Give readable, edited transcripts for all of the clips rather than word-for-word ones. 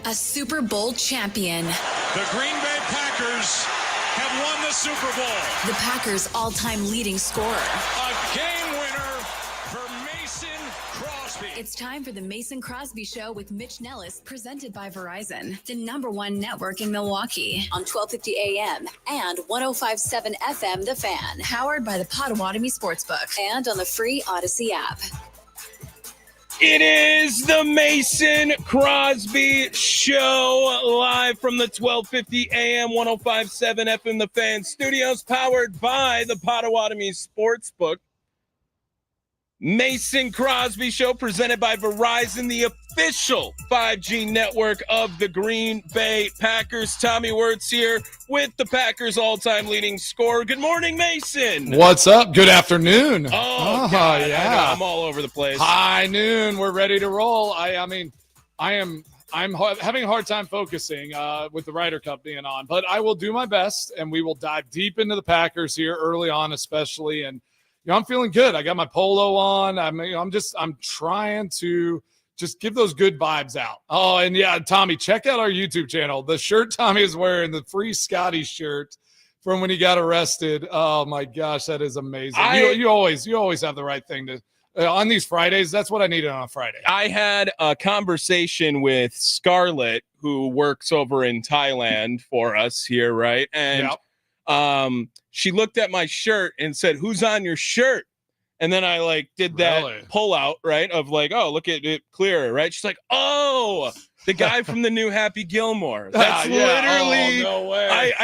A Super Bowl champion. The Green Bay Packers have won the Super Bowl. The Packers' all-time leading scorer. A game winner for Mason Crosby. It's time for the Mason Crosby Show with Mitch Nellis, presented by Verizon, the #1 network in Milwaukee, on 1250 AM and 105.7 FM The Fan, powered by the Potawatomi Sportsbook, and on the free Odyssey app. It is the Mason Crosby Show, live from the 1250 AM 105.7 FM The Fan studios, powered by the Potawatomi Sportsbook. Mason Crosby Show, presented by Verizon, the official 5G network of the Green Bay Packers. Tommy Wirtz here with the Packers' all-time leading scorer. Good morning, Mason. What's up? Good afternoon. Oh, God, yeah. I'm all over the place. High noon. We're ready to roll. I'm having a hard time focusing with the Ryder Cup being on, but I will do my best, and we will dive deep into the Packers here early on, especially. And I'm feeling good. I got my polo on. I'm trying to just give those good vibes out. Oh, and yeah, Tommy, check out our YouTube channel. The shirt Tommy is wearing, the Free Scotty shirt from when he got arrested. Oh my gosh, that is amazing. You always have the right thing to on these Fridays. That's what I needed on a Friday. I had a conversation with Scarlett, who works over in Thailand for us here, right? And she looked at my shirt and said, "Who's on your shirt?" And then I did that pull out, right, of oh, look at it clearer, right? She's like, "Oh, the guy from the new Happy Gilmore." That's literally. Oh, no way.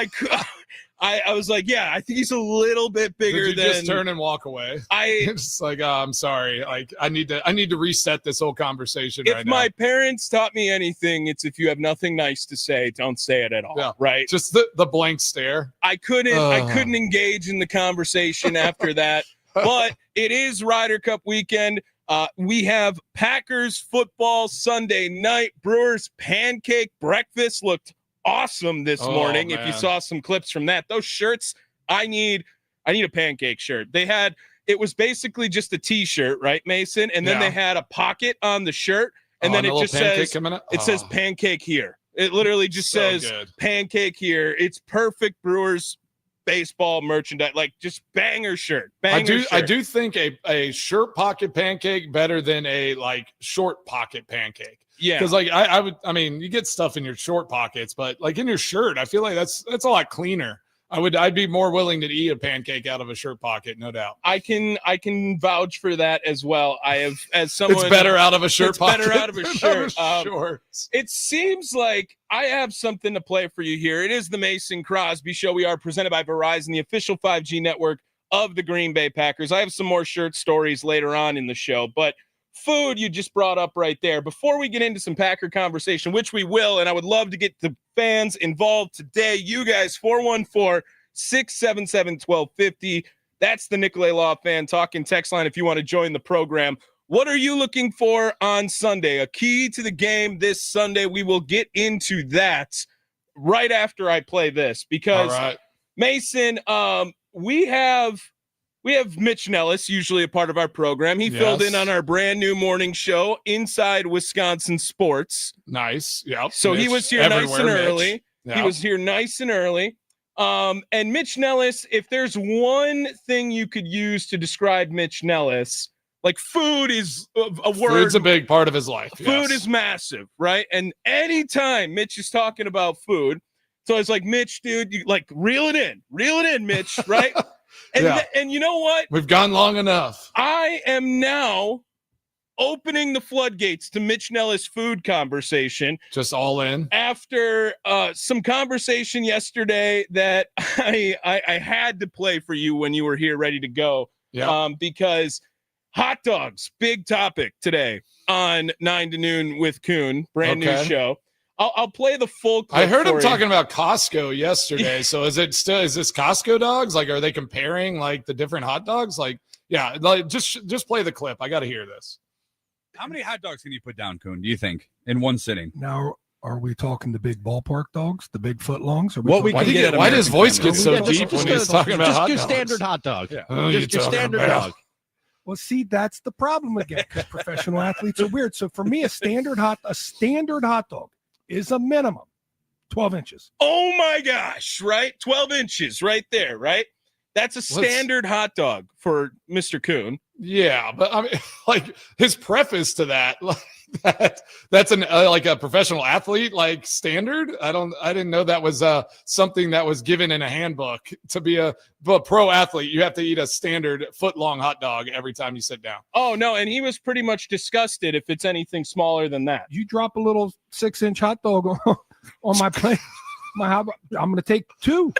I was like, yeah, I think he's a little bit bigger Did you than. Just turn and walk away. It's I'm sorry. I need to reset this whole conversation right now. If my parents taught me anything, it's if you have nothing nice to say, don't say it at all. Right? Just the blank stare. I couldn't engage in the conversation after that. But it is Ryder Cup weekend. We have Packers football Sunday night. Brewers pancake breakfast looked awesome this morning. Man. If you saw some clips from that, those shirts, I need a pancake shirt. It was basically just a t-shirt, right, Mason? And then they had a pocket on the shirt, and then it just says pancake here. It literally just says pancake here. It's perfect Brewers baseball merchandise, just banger shirt. I do think a shirt pocket pancake better than a short pocket pancake. Yeah, because you get stuff in your short pockets, but in your shirt, I feel like that's a lot cleaner. I'd be more willing to eat a pancake out of a shirt pocket, no doubt. I can vouch for that as well. I have, as someone, it's better out of a shirt pocket. Better out of a shirt. It seems like I have something to play for you here. It is the Mason Crosby Show. We are presented by Verizon, the official 5G network of the Green Bay Packers. I have some more shirt stories later on in the show, but food you just brought up right there. Before we get into some Packer conversation, which we will, and I would love to get the fans involved today, you guys, 414-677-1250. That's the Nicolay Law Fan Talking text line if you want to join the program. What are you looking for on Sunday? A key to the game this Sunday. We will get into that right after I play this because, Mason, we have Mitch Nellis, usually a part of our program. He filled in on our brand new morning show, Inside Wisconsin Sports. Nice. Yeah. So he was here nice and early. Yep. He was here nice and early. And Mitch Nellis, if there's one thing you could use to describe Mitch Nellis, food is a word. Food's a big part of his life. Food is massive, right? And anytime Mitch is talking about food, so it's like, Mitch, dude, you reel it in, Mitch, right? And you know what? We've gone long enough. I am now opening the floodgates to Mitch Nellis food conversation. Just all in. After some conversation yesterday that I had to play for you when you were here ready to go. Yeah. Because hot dogs, big topic today on 9 to Noon with Kuhn, brand new show. I'll play the full clip. I heard him talking about Costco yesterday. So is this Costco dogs? Are they comparing the different hot dogs? Just play the clip. I got to hear this. How many hot dogs can you put down, Kuhn, do you think, in one sitting? Now, are we talking the big ballpark dogs, the big footlongs? Why does his voice get so deep when he's talking about hot dogs? Just your standard hot dog. Yeah. Just your standard dog. Well, see, that's the problem again, because professional athletes are weird. So for me, a standard hot dog is a minimum 12 inches. Oh my gosh, right? 12 inches right there, right? That's a standard hot dog for Mr. Kuhn. Yeah, but I mean, like his preface to that, like that's an like a professional athlete like standard. I didn't know that was something that was given in a handbook. To be a pro athlete, you have to eat a standard foot-long hot dog every time you sit down. Oh no, and he was pretty much disgusted if it's anything smaller than that. You drop a little 6-inch hot dog on my plate. I'm going to take 2.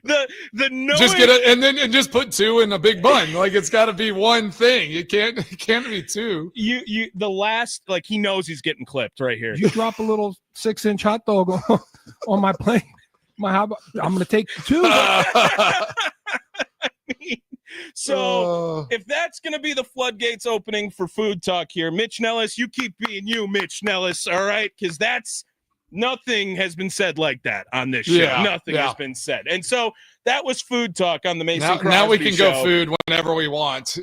The no Just get it and just put 2 in a big bun. Like it's got to be one thing. It can't be 2. The last, like, he knows he's getting clipped right here. You drop a little 6-inch hot dog on my plate. I'm going to take 2. So if that's going to be the floodgates opening for food talk here, Mitch Nellis, you keep being you, Mitch Nellis, all right? Because nothing has been said like that on this show. Yeah, nothing has been said. And so that was food talk on the Mason Crosby now we can show. go food whenever we want.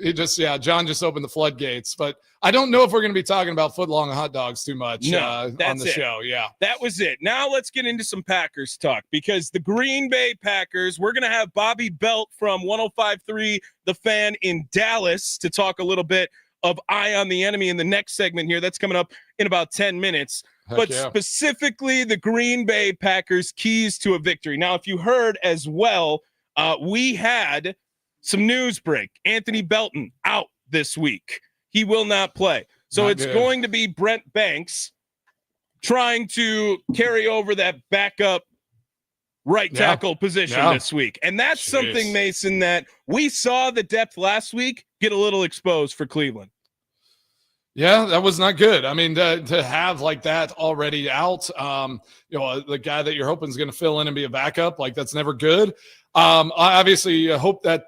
John just opened the floodgates, but I don't know if we're going to be talking about foot-long hot dogs too much on the show. Yeah, that was it. Now let's get into some Packers talk, because the Green Bay Packers, we're going to have Bobby Belt from 105.3 The Fan in Dallas to talk a little bit of Eye on the Enemy in the next segment here. That's coming up in about 10 minutes. Specifically the Green Bay Packers keys to a victory. Now, if you heard as well, we had some news break. Anthony Belton out this week. He will not play. So it's going to be Brent Banks trying to carry over that backup right tackle position this week. And that's something, Mason, that we saw the depth last week get a little exposed for Cleveland. Yeah, that was not good. I mean, to have like that already out, the guy that you're hoping is going to fill in and be a backup, like that's never good. I obviously hope that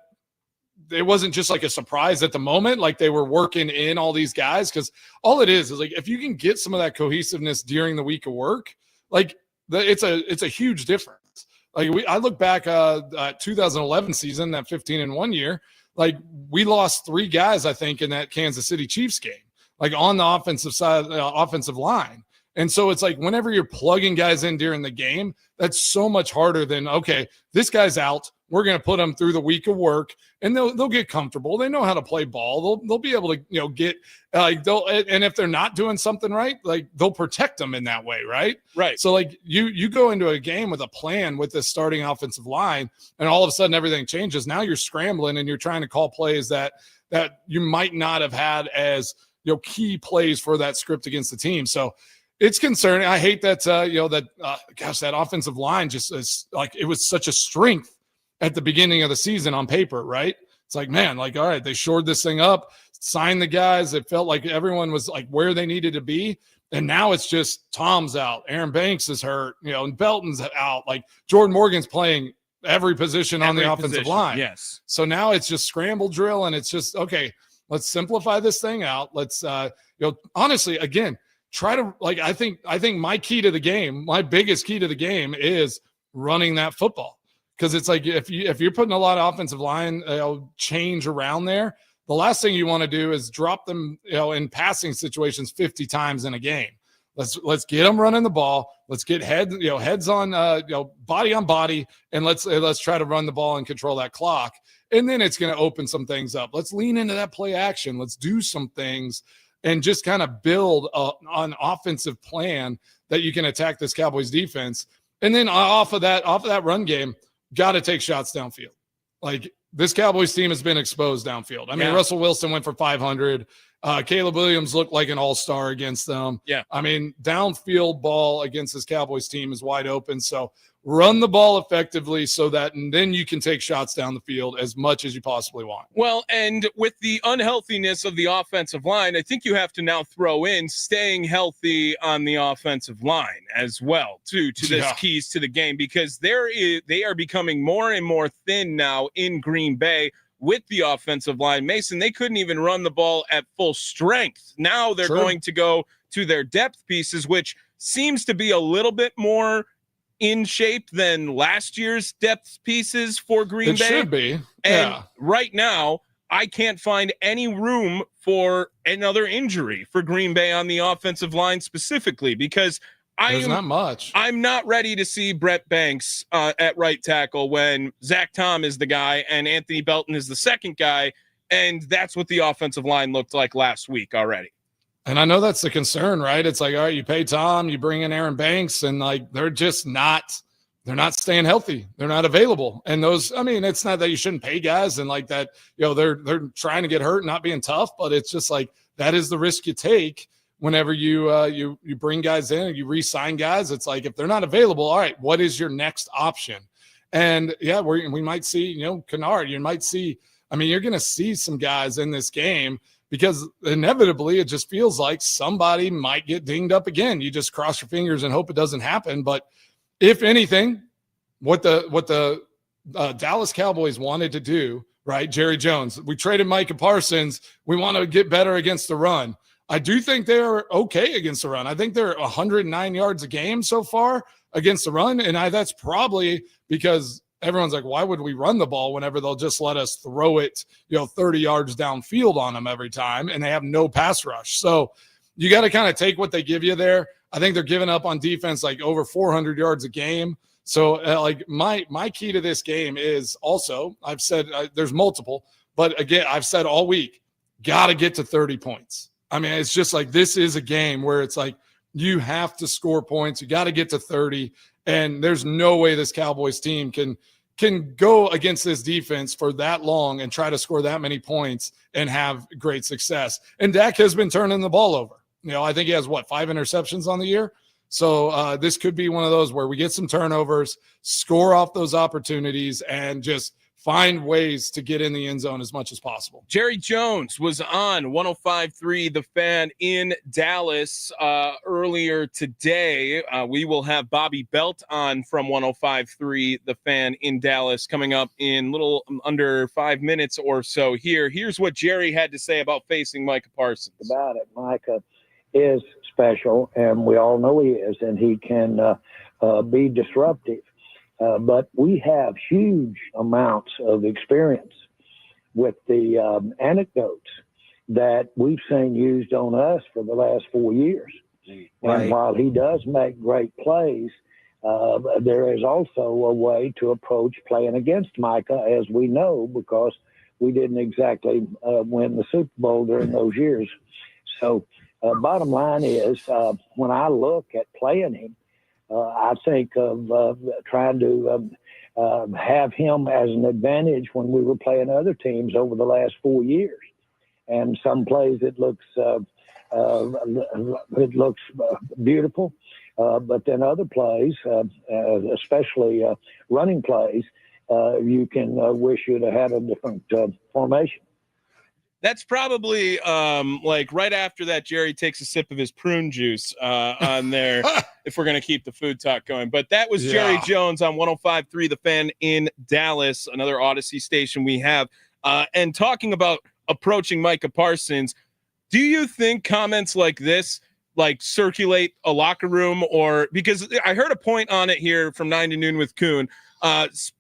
it wasn't just like a surprise at the moment, like they were working in all these guys, because all it is like if you can get some of that cohesiveness during the week of work, like it's a huge difference. Like I look back 2011 season, that 15-1 year, like we lost 3 guys, I think, in that Kansas City Chiefs game, like on the offensive side, offensive line. And so it's like whenever you're plugging guys in during the game, that's so much harder than, okay, this guy's out. We're going to put them through the week of work, and they'll get comfortable. They know how to play ball. They'll be able to, get and if they're not doing something right, like they'll protect them in that way, right? Right. So like you go into a game with a plan with this starting offensive line, and all of a sudden everything changes. Now you're scrambling and you're trying to call plays that you might not have had as key plays for that script against the team. So it's concerning. I hate that that offensive line just is like, it was such a strength at the beginning of the season on paper, right? It's like, man, like, all right, they shored this thing up, signed the guys. It felt like everyone was like where they needed to be. And now it's just Tom's out, Aaron Banks is hurt, and Belton's out. Like Jordan Morgan's playing every position on the offensive line. Yes. So now it's just scramble drill, and it's just, okay, let's simplify this thing out. Let's, honestly, again, try to, like, I think my key to the game, my biggest key to the game is running that football. Because it's like if you're putting a lot of offensive line change around there, the last thing you want to do is drop them in passing situations 50 times in a game. Let's get them running the ball. Let's get heads on body on body, and let's try to run the ball and control that clock. And then it's going to open some things up. Let's lean into that play action. Let's do some things and just kind of build an offensive plan that you can attack this Cowboys defense. And then off of that run game, got to take shots downfield. Like this Cowboys team has been exposed downfield. I mean, Russell Wilson went for 500. Caleb Williams looked like an all-star against them. Yeah. I mean, downfield ball against this Cowboys team is wide open. So run the ball effectively and then you can take shots down the field as much as you possibly want. Well, and with the unhealthiness of the offensive line, I think you have to now throw in staying healthy on the offensive line as well, to this keys to the game, because they are becoming more and more thin now in Green Bay with the offensive line. Mason, they couldn't even run the ball at full strength. Now they're going to go to their depth pieces, which seems to be a little bit more in shape than last year's depth pieces for Green Bay. It should be. And right now, I can't find any room for another injury for Green Bay on the offensive line specifically, because There's not much. I'm not ready to see Brett Banks at right tackle when Zach Tom is the guy and Anthony Belton is the second guy, and that's what the offensive line looked like last week already. And I know that's the concern, right? It's like, all right, you pay Tom, you bring in Aaron Banks, and like they're not staying healthy. They're not available. And those, I mean, it's not that you shouldn't pay guys and like that, they're trying to get hurt, not being tough, but it's just like that is the risk you take whenever you bring guys in and you re-sign guys. It's like if they're not available, all right, what is your next option? And yeah, we might see, Kennard, you might see, I mean, you're going to see some guys in this game because inevitably it just feels like somebody might get dinged up again. You just cross your fingers and hope it doesn't happen. But if anything, what the Dallas Cowboys wanted to do, right? Jerry Jones, we traded Micah Parsons. We want to get better against the run. I do think they're okay against the run. I think they're 109 yards a game so far against the run. And that's probably because everyone's like, why would we run the ball whenever they'll just let us throw it, 30 yards downfield on them every time, and they have no pass rush. So you got to kind of take what they give you there. I think they're giving up on defense like over 400 yards a game. So like my key to this game is also, I've said there's multiple, but again, I've said all week, got to get to 30 points. I mean, it's just like this is a game where it's like you have to score points. You got to get to 30. And there's no way this Cowboys team can go against this defense for that long and try to score that many points and have great success. And Dak has been turning the ball over. I think he has 5 interceptions on the year. So this could be one of those where we get some turnovers, score off those opportunities, and just find ways to get in the end zone as much as possible. Jerry Jones was on 105.3 The Fan in Dallas earlier today. We will have Bobby Belt on from 105.3 The Fan in Dallas coming up in little under 5 minutes or so here. Here's what Jerry had to say about facing Micah Parsons. About it, Micah is special, and we all know he is, and he can be disruptive. But we have huge amounts of experience with the anecdotes that we've seen used on us for the last 4 years. Right. And while he does make great plays, there is also a way to approach playing against Micah, as we know, because we didn't exactly win the Super Bowl during those years. So bottom line is, when I look at playing him, I think of trying to have him as an advantage when we were playing other teams over the last 4 years. And some plays it looks beautiful, but then other plays, especially running plays, you can wish you'd have had a different formation. That's probably like right after that, Jerry takes a sip of his prune juice on there if we're going to keep the food talk going. But that was Jerry Jones on 105.3 The Fan in Dallas, another Odyssey station we have. And talking about approaching Micah Parsons, do you think comments like this like circulate a locker room? Or because I heard a point on it here from 9 to noon with Kuhn,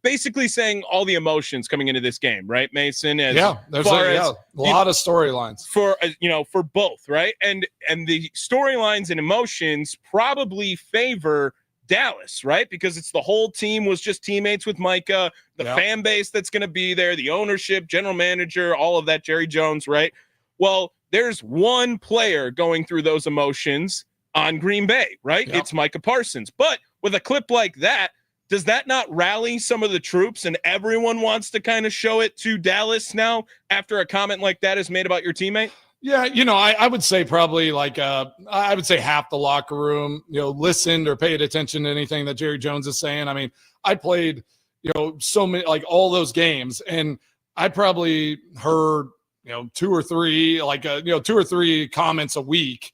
basically saying all the emotions coming into this game, right, Mason? There's a lot of storylines for both, right? And the storylines and emotions probably favor Dallas, right? Because it's the whole team was just teammates with Micah, the fan base that's going to be there, the ownership, general manager, all of that, Jerry Jones, right? Well, there's one player going through those emotions on Green Bay, right? Yep. It's Micah Parsons. But with a clip like that, does that not rally some of the troops and everyone wants to kind of show it to Dallas now after a comment like that is made about your teammate? Yeah, I would say probably like I would say half the locker room, listened or paid attention to anything that Jerry Jones is saying. I mean, I played, so many, like all those games, and I probably heard, 2 or 3, like, 2 or 3 comments a week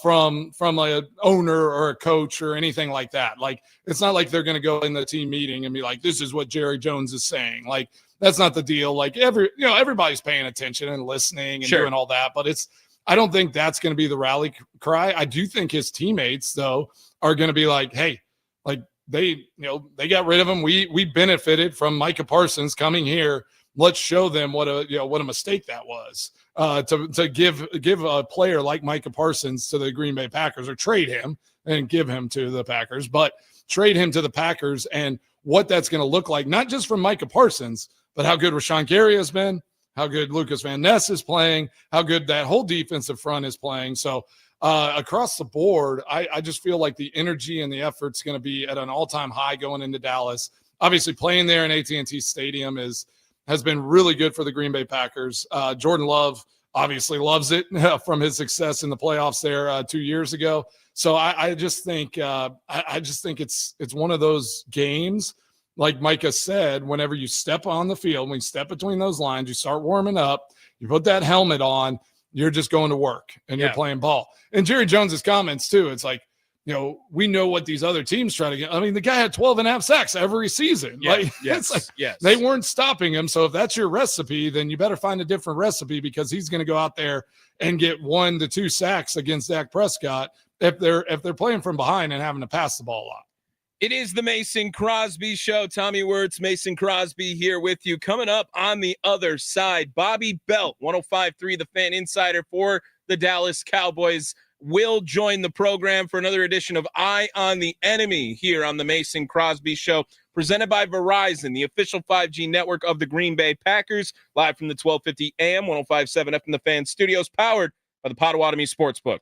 from an owner or a coach or anything like that. Like, it's not like they're going to go in the team meeting and be like, this is what Jerry Jones is saying. Like, that's not the deal. Like everybody's paying attention and listening and doing all that, but I don't think that's going to be the rally cry. I do think his teammates though are going to be like, hey, like they got rid of him. We benefited from Micah Parsons coming here, let's show them what a mistake that was to give a player like Micah Parsons to the Green Bay Packers, or trade him and give him to the Packers, but trade him to the Packers, and what that's going to look like, not just from Micah Parsons, but how good Rashawn Gary has been, how good Lucas Van Ness is playing, how good that whole defensive front is playing. So across the board, I just feel like the energy and the effort's going to be at an all-time high going into Dallas. Obviously, playing there in AT&T Stadium has been really good for the Green Bay Packers. Jordan Love obviously loves it from his success in the playoffs there 2 years ago. So I just think it's one of those games, like Micah said, whenever you step on the field, when you step between those lines, you start warming up, you put that helmet on, you're just going to work and you're playing ball. And Jerry Jones's comments too, it's like, we know what these other teams try to get. I mean, the guy had 12.5 sacks every season. They weren't stopping him. So if that's your recipe, then you better find a different recipe, because he's going to go out there and get 1 to 2 sacks against Dak Prescott if they're playing from behind and having to pass the ball a lot. It is the Mason Crosby Show. Tommy Wirtz, Mason Crosby here with you. Coming up on the other side, Bobby Belt, 105.3 The Fan Insider for the Dallas Cowboys, will join the program for another edition of Eye on the Enemy here on the Mason Crosby Show, presented by Verizon, the official 5G network of the Green Bay Packers, live from the 1250 AM, 105.7 FM The Fan studios, powered by the Potawatomi Sportsbook.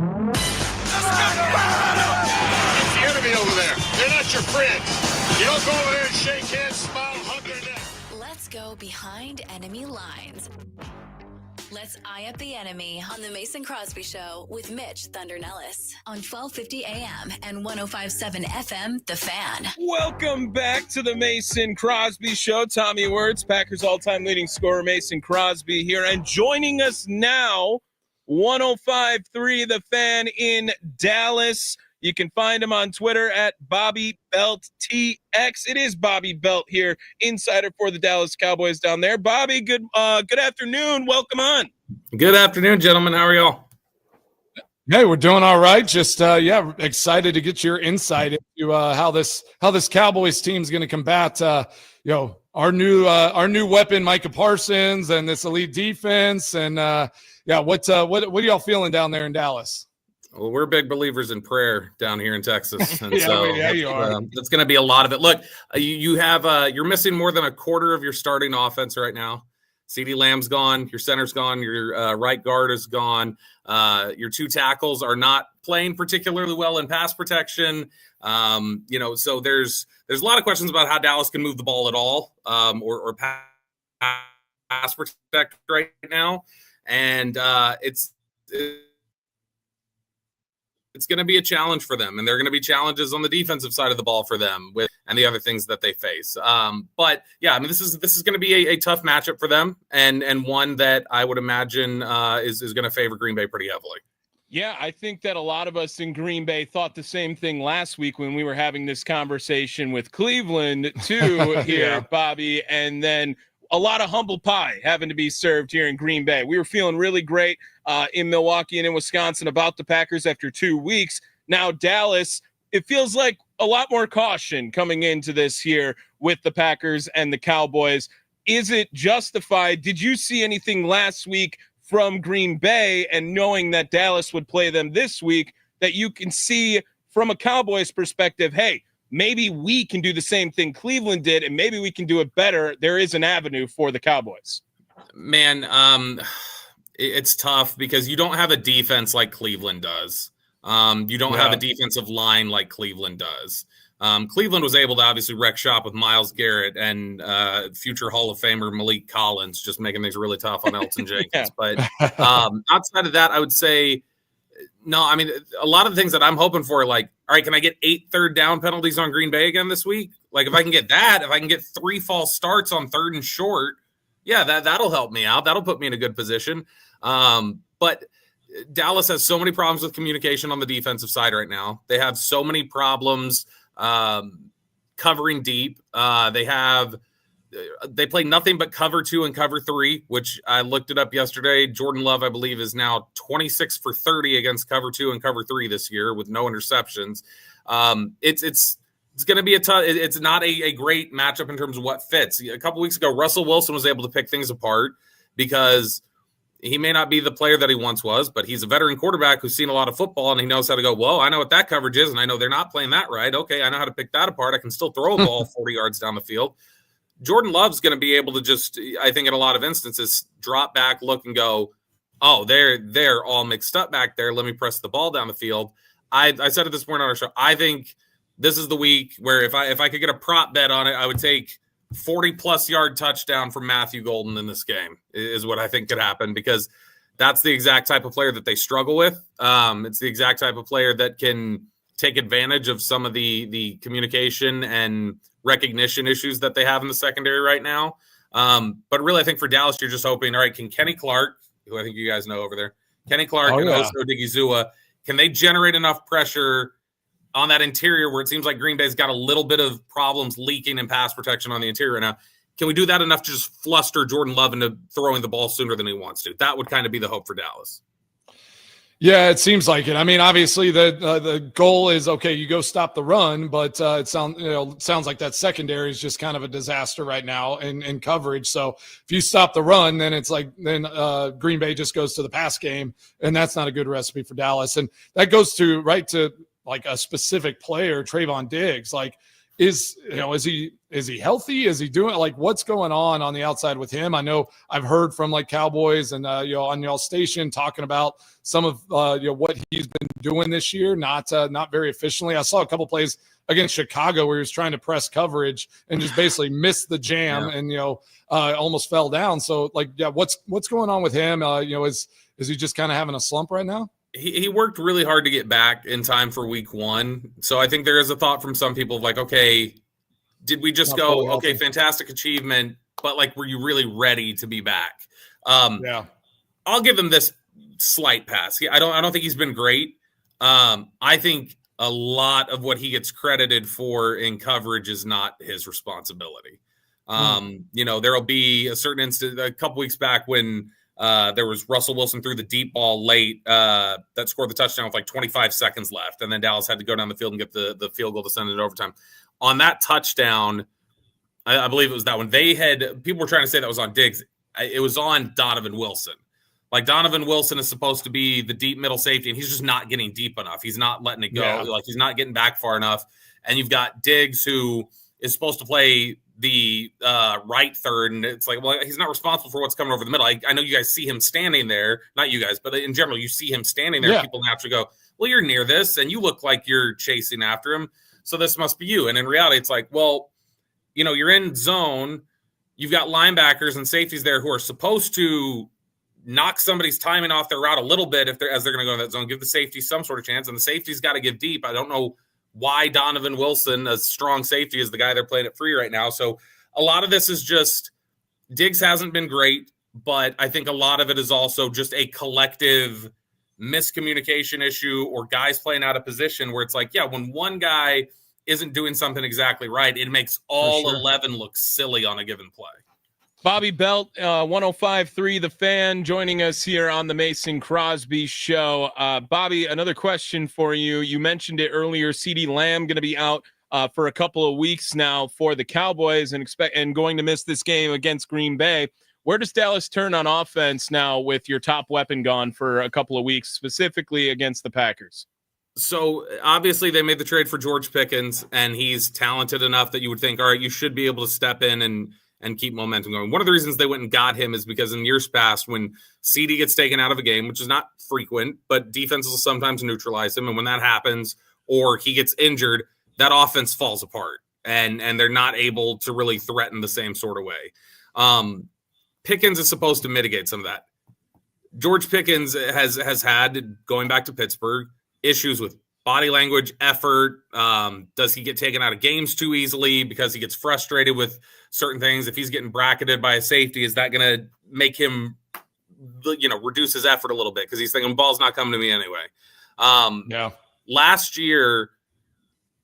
It's the enemy over there. They're not your friends. You don't go over there and shake hands, smile, hug their neck. Let's go behind enemy lines. Let's eye up the enemy on the Mason Crosby Show with Mitch Thunder Nellis on 1250 AM and 1057 FM, The Fan. Welcome back to the Mason Crosby Show. Tommy Wirtz, Packers all-time leading scorer Mason Crosby here. And joining us now, 105.3 The Fan in Dallas. You can find him on Twitter at Bobby Belt TX. It is Bobby Belt here, insider for the Dallas Cowboys down there. Bobby, good afternoon. Welcome on. Good afternoon, gentlemen. Our y'all? Hey, we're doing all right. Just excited to get your insight into how this Cowboys team is going to combat our new weapon, Micah Parsons, and this elite defense. And what are y'all feeling down there in Dallas? Well, we're big believers in prayer down here in Texas, and you are. That's going to be a lot of it. Look, you're missing more than a quarter of your starting offense right now. CeeDee Lamb's gone, your center's gone, your right guard is gone. Your two tackles are not playing particularly well in pass protection. So there's a lot of questions about how Dallas can move the ball at all, or pass protect right now, and it's going to be a challenge for them, and there are going to be challenges on the defensive side of the ball for them and the other things that they face. This is going to be a tough matchup for them, and one that I would imagine is going to favor Green Bay pretty heavily. Yeah, I think that a lot of us in Green Bay thought the same thing last week when we were having this conversation with Cleveland too here, Bobby, and then a lot of humble pie having to be served here in Green Bay. We were feeling really great in Milwaukee and in Wisconsin about the Packers after 2 weeks. Now Dallas, it feels like a lot more caution coming into this here with the Packers and the Cowboys. Is it justified? Did you see anything last week from Green Bay, and knowing that Dallas would play them this week, that you can see from a Cowboys perspective, hey, maybe we can do the same thing Cleveland did, and maybe we can do it better? There is an avenue for the Cowboys. Man, it's tough because you don't have a defense like Cleveland does. You don't have a defensive line like Cleveland does. Cleveland was able to obviously wreck shop with Myles Garrett and future Hall of Famer Malik Collins, just making things really tough on Elton Jenkins. But outside of that, I would say, no, I mean, a lot of the things that I'm hoping for, like, all right, can I get 8 third down penalties on Green Bay again this week? Like, if I can get that, if I can get 3 false starts on 3rd and short, that'll help me out. That'll put me in a good position. But Dallas has so many problems with communication on the defensive side right now. They have so many problems covering deep. They play nothing but cover 2 and cover 3, which I looked it up yesterday. Jordan Love, I believe, is now 26 for 30 against cover 2 and cover 3 this year with no interceptions. It's going to be a tough. It's not a great matchup in terms of what fits. A couple weeks ago, Russell Wilson was able to pick things apart because he may not be the player that he once was, but he's a veteran quarterback who's seen a lot of football, and he knows how to go, whoa, I know what that coverage is, and I know they're not playing that right. Okay, I know how to pick that apart. I can still throw a ball 40 yards down the field. Jordan Love's going to be able to just, I think in a lot of instances, drop back, look, and go, oh, they're all mixed up back there. Let me press the ball down the field. I said it this morning on our show, I think this is the week where if I could get a prop bet on it, I would take 40-plus yard touchdown from Matthew Golden in this game is what I think could happen, because that's the exact type of player that they struggle with. It's the exact type of player that can take advantage of some of the communication and recognition issues that they have in the secondary right now. But really, I think for Dallas, you're just hoping, all right, can Kenny Clark, who I think you guys know over there, Kenny Clark and Oso Odigizua, can they generate enough pressure on that interior where it seems like Green Bay's got a little bit of problems leaking in pass protection on the interior now? Can we do that enough to just fluster Jordan Love into throwing the ball sooner than he wants to? That would kind of be the hope for Dallas. Yeah, it seems like it. I mean, obviously the goal is, okay, you go stop the run, but it sounds like that secondary is just kind of a disaster right now in coverage. So if you stop the run, then it's like Green Bay just goes to the pass game, and that's not a good recipe for Dallas. And that goes to like a specific player, Trayvon Diggs. Like, is he healthy? Is he doing like what's going on the outside with him? I know I've heard from like Cowboys and on y'all station talking about some of what he's been doing this year, not very efficiently. I saw a couple plays against Chicago where he was trying to press coverage and just basically missed the jam and almost fell down. So what's going on with him? Is he just kind of having a slump right now? He worked really hard to get back in time for week 1. So I think there is a thought from some people of like, okay, did we just go, okay, fantastic achievement, but like, were you really ready to be back? I'll give him this slight pass. I don't think he's been great. I think a lot of what he gets credited for in coverage is not his responsibility. There'll be a certain instance a couple weeks back when there was Russell Wilson threw the deep ball late that scored the touchdown with like 25 seconds left. And then Dallas had to go down the field and get the field goal to send it in overtime. On that touchdown, I believe it was that one. People were trying to say that was on Diggs. It was on Donovan Wilson. Like Donovan Wilson is supposed to be the deep middle safety, and he's just not getting deep enough. He's not letting it go. Yeah. Like he's not getting back far enough. And you've got Diggs, who is supposed to play the right third, and it's like, well, he's not responsible for what's coming over the middle. I know you guys see him standing there, not you guys, but in general, you see him standing there. Yeah. People naturally go, well, you're near this, and you look like you're chasing after him, so this must be you. And in reality, it's like, well, you're in zone. You've got linebackers and safeties there who are supposed to knock somebody's timing off their route a little bit as they're going to go in that zone, give the safety some sort of chance, and the safety's got to give deep. I don't know why Donovan Wilson, a strong safety, is the guy they're playing at free right now. So a lot of this is just Diggs hasn't been great, but I think a lot of it is also just a collective miscommunication issue or guys playing out of position where it's like, yeah, when one guy isn't doing something exactly right, it makes all 11 look silly on a given play. Bobby Belt, 105.3 The Fan, joining us here on the Mason Crosby Show. Bobby, another question for you. You mentioned it earlier, CeeDee Lamb going to be out for a couple of weeks now for the Cowboys and going to miss this game against Green Bay. Where does Dallas turn on offense now with your top weapon gone for a couple of weeks, specifically against the Packers? So obviously they made the trade for George Pickens, and he's talented enough that you would think, all right, you should be able to step in and keep momentum going. One of the reasons they went and got him is because in years past, when CeeDee gets taken out of a game, which is not frequent, but defenses will sometimes neutralize him. And when that happens or he gets injured, that offense falls apart and they're not able to really threaten the same sort of way. Pickens is supposed to mitigate some of that. George Pickens has had, going back to Pittsburgh, issues with body language, effort. Does he get taken out of games too easily because he gets frustrated with certain things? If he's getting bracketed by a safety, is that going to make him, reduce his effort a little bit? Because he's thinking, ball's not coming to me anyway. Last year,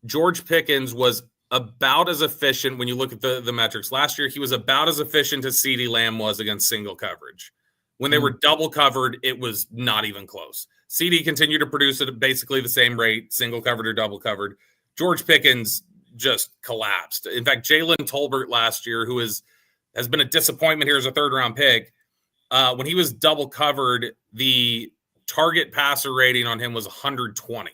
George Pickens was about as efficient when you look at the metrics. Last year, he was about as efficient as CeeDee Lamb was against single coverage. When they were double covered, it was not even close. CeeDee continued to produce at basically the same rate, single covered or double covered. George Pickens just collapsed. In fact, Jalen Tolbert last year, who has been a disappointment here as a third-round pick, when he was double covered, the target passer rating on him was 120,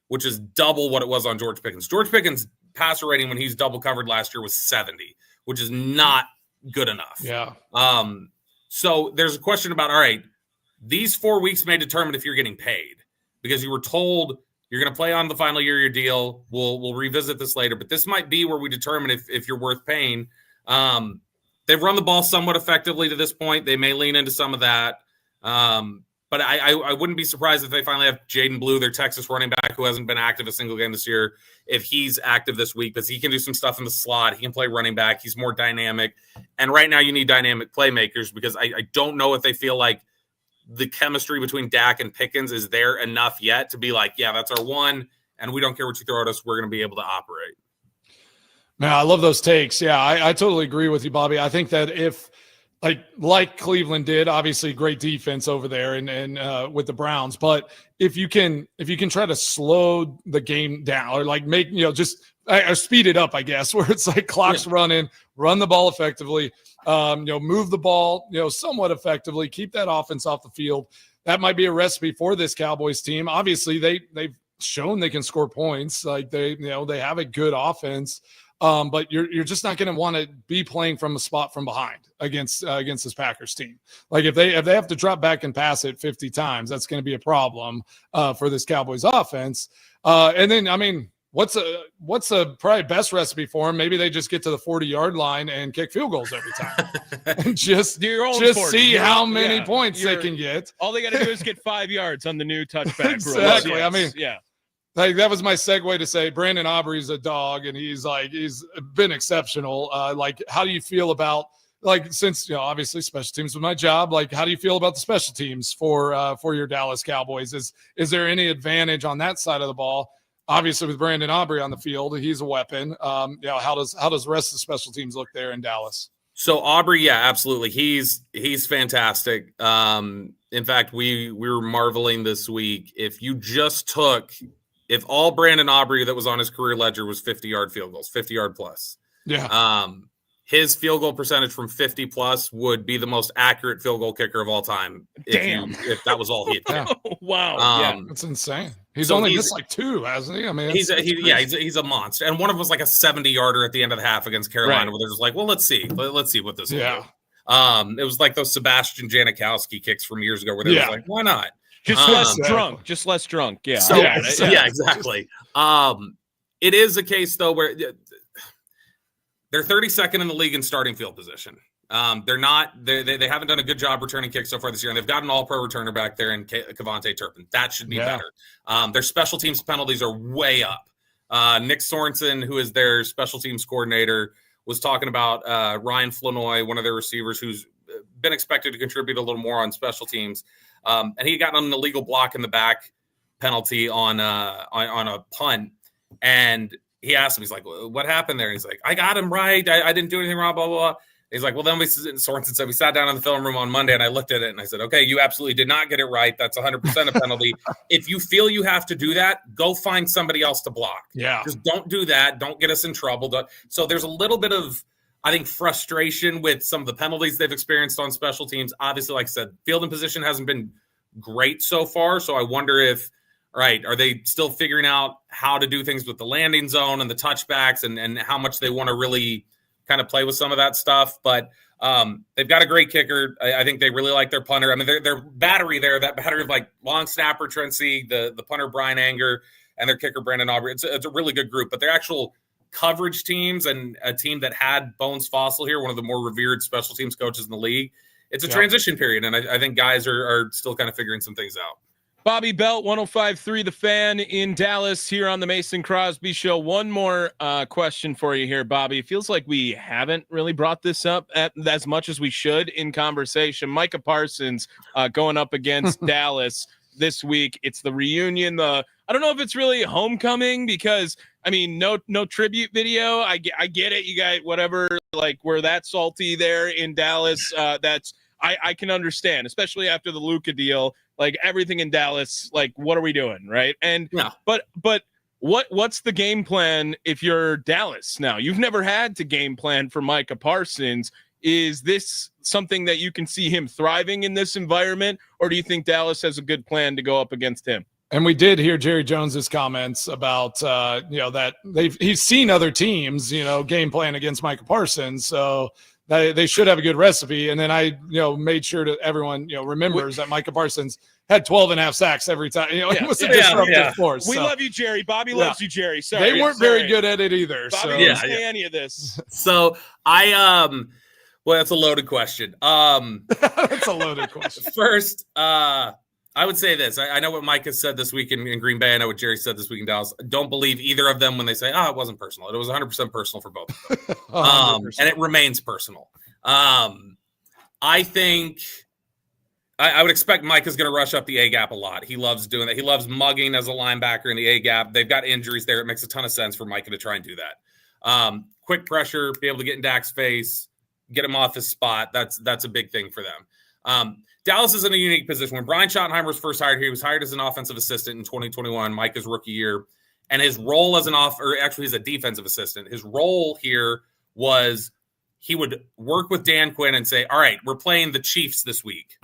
which is double what it was on George Pickens. George Pickens' passer rating when he's double covered last year was 70, which is not good enough. Yeah. So there's a question about, all right, these 4 weeks may determine if you're getting paid because you were told you're going to play on the final year of your deal. We'll revisit this later, but this might be where we determine if you're worth paying. They've run the ball somewhat effectively to this point. They may lean into some of that. But I wouldn't be surprised if they finally have Jaden Blue, their Texas running back, who hasn't been active a single game this year, if he's active this week, because he can do some stuff in the slot. He can play running back. He's more dynamic. And right now you need dynamic playmakers because I don't know if they feel like the chemistry between Dak and Pickens is there enough yet to be like, yeah, that's our one, and we don't care what you throw at us. We're going to be able to operate. Man, I love those takes. Yeah, I totally agree with you, Bobby. I think that if like Cleveland did, obviously great defense over there and with the Browns, but if you can try to slow the game down or like make, just speed it up, I guess, where it's like clock's running, run the ball effectively, move the ball, somewhat effectively, keep that offense off the field. That might be a recipe for this Cowboys team. Obviously they've shown they can score points. Like they have a good offense. But you're just not going to want to be playing from a spot from behind against this Packers team. Like if they have to drop back and pass it 50 times, that's going to be a problem for this Cowboys offense. And then, I mean, what's a probably best recipe for them? Maybe they just get to the 40-yard line and kick field goals every time, and just see how many points they can get. All they got to do is get 5 yards on the new touchback. Exactly. Yes. I mean, yeah. Like that was my segue to say Brandon Aubrey's a dog, and he's been exceptional. Like, how do you feel about, like, since obviously special teams was my job, like how do you feel about the special teams for your Dallas Cowboys? Is there any advantage on that side of the ball? Obviously, with Brandon Aubrey on the field, he's a weapon. How does the rest of the special teams look there in Dallas? So Aubrey, yeah, absolutely. He's fantastic. In fact, we were marveling this week. If all Brandon Aubrey that was on his career ledger was 50-yard field goals, 50-yard plus. Yeah. His field goal percentage from 50 plus would be the most accurate field goal kicker of all time. If that was all he had. Wow. That's insane. He's only missed like 2, hasn't he? I mean, he's a monster. And one of them was like a 70-yarder at the end of the half against Carolina, where they're just like, well, let's see what this will do. It was like those Sebastian Janikowski kicks from years ago where they were like, why not? Just less drunk. Yeah. Exactly. It is a case though where they're 32nd in the league in starting field position. They haven't done a good job returning kicks so far this year, and they've got an all-pro returner back there in Kevontae Turpin. That should be better. Their special teams penalties are way up. Nick Sorensen, who is their special teams coordinator, was talking about Ryan Flanoy, one of their receivers, who's been expected to contribute a little more on special teams. And he had gotten an illegal block in the back penalty on a punt. And he asked him, he's like, what happened there? And he's like, I got him right. I didn't do anything wrong, blah, blah, blah. He's like, well, then Sorensen said, we sat down in the film room on Monday and I looked at it and I said, okay, you absolutely did not get it right. That's 100% a penalty. If you feel you have to do that, go find somebody else to block. Yeah. Just don't do that. Don't get us in trouble. So there's a little bit of, I think, frustration with some of the penalties they've experienced on special teams. Obviously, like I said, field and position hasn't been great so far. So I wonder if, are they still figuring out how to do things with the landing zone and the touchbacks and how much they want to really kind of play with some of that stuff. But they've got a great kicker. I think they really like their punter. I mean, their battery there, that battery of like long snapper Trent Sieg, the punter Brian Anger, and their kicker Brandon Aubrey. It's a really good group. But their actual coverage teams and a team that had Bones Fossil here, one of the more revered special teams coaches in the league, it's a transition period. And I think guys are still kind of figuring some things out. Bobby Belt, 105.3 The Fan in Dallas here on the Mason Crosby Show. One more question for you here, Bobby. It feels like we haven't really brought this up as much as we should in conversation. Micah Parsons going up against Dallas this week. It's the reunion. I don't know if it's really homecoming because, I mean, no tribute video. I get it. You got whatever, like we're that salty there in Dallas. I can understand, especially after the Luka deal. Like everything in Dallas, like what are we doing, right? And but what's the game plan if you're Dallas now? You've never had to game plan for Micah Parsons. Is this something that you can see him thriving in this environment, or do you think Dallas has a good plan to go up against him? And we did hear Jerry Jones's comments about that he's seen other teams game plan against Micah Parsons, so they should have a good recipe. And then I made sure that everyone remembers that Micah Parsons had 12.5 sacks every time. It was a disruptive force. We love you, Jerry. Bobby loves you, Jerry. Sorry, they weren't very good at it either. Bobby didn't say any of this. So well, that's a loaded question. That's a loaded question. First, I would say this. I know what Mike has said this week in Green Bay. I know what Jerry said this week in Dallas. Don't believe either of them when they say, it wasn't personal. It was 100% personal for both of them. And it remains personal. I think I would expect Mike is going to rush up the A-gap a lot. He loves doing that. He loves mugging as a linebacker in the A-gap. They've got injuries there. It makes a ton of sense for Micah to try and do that. Quick pressure, be able to get in Dak's face, get him off his spot. That's a big thing for them. Dallas is in a unique position. When Brian Schottenheimer was first hired here, he was hired as an offensive assistant in 2021, Micah's rookie year. And his role as he's a defensive assistant. His role here was he would work with Dan Quinn and say, all right, we're playing the Chiefs this week.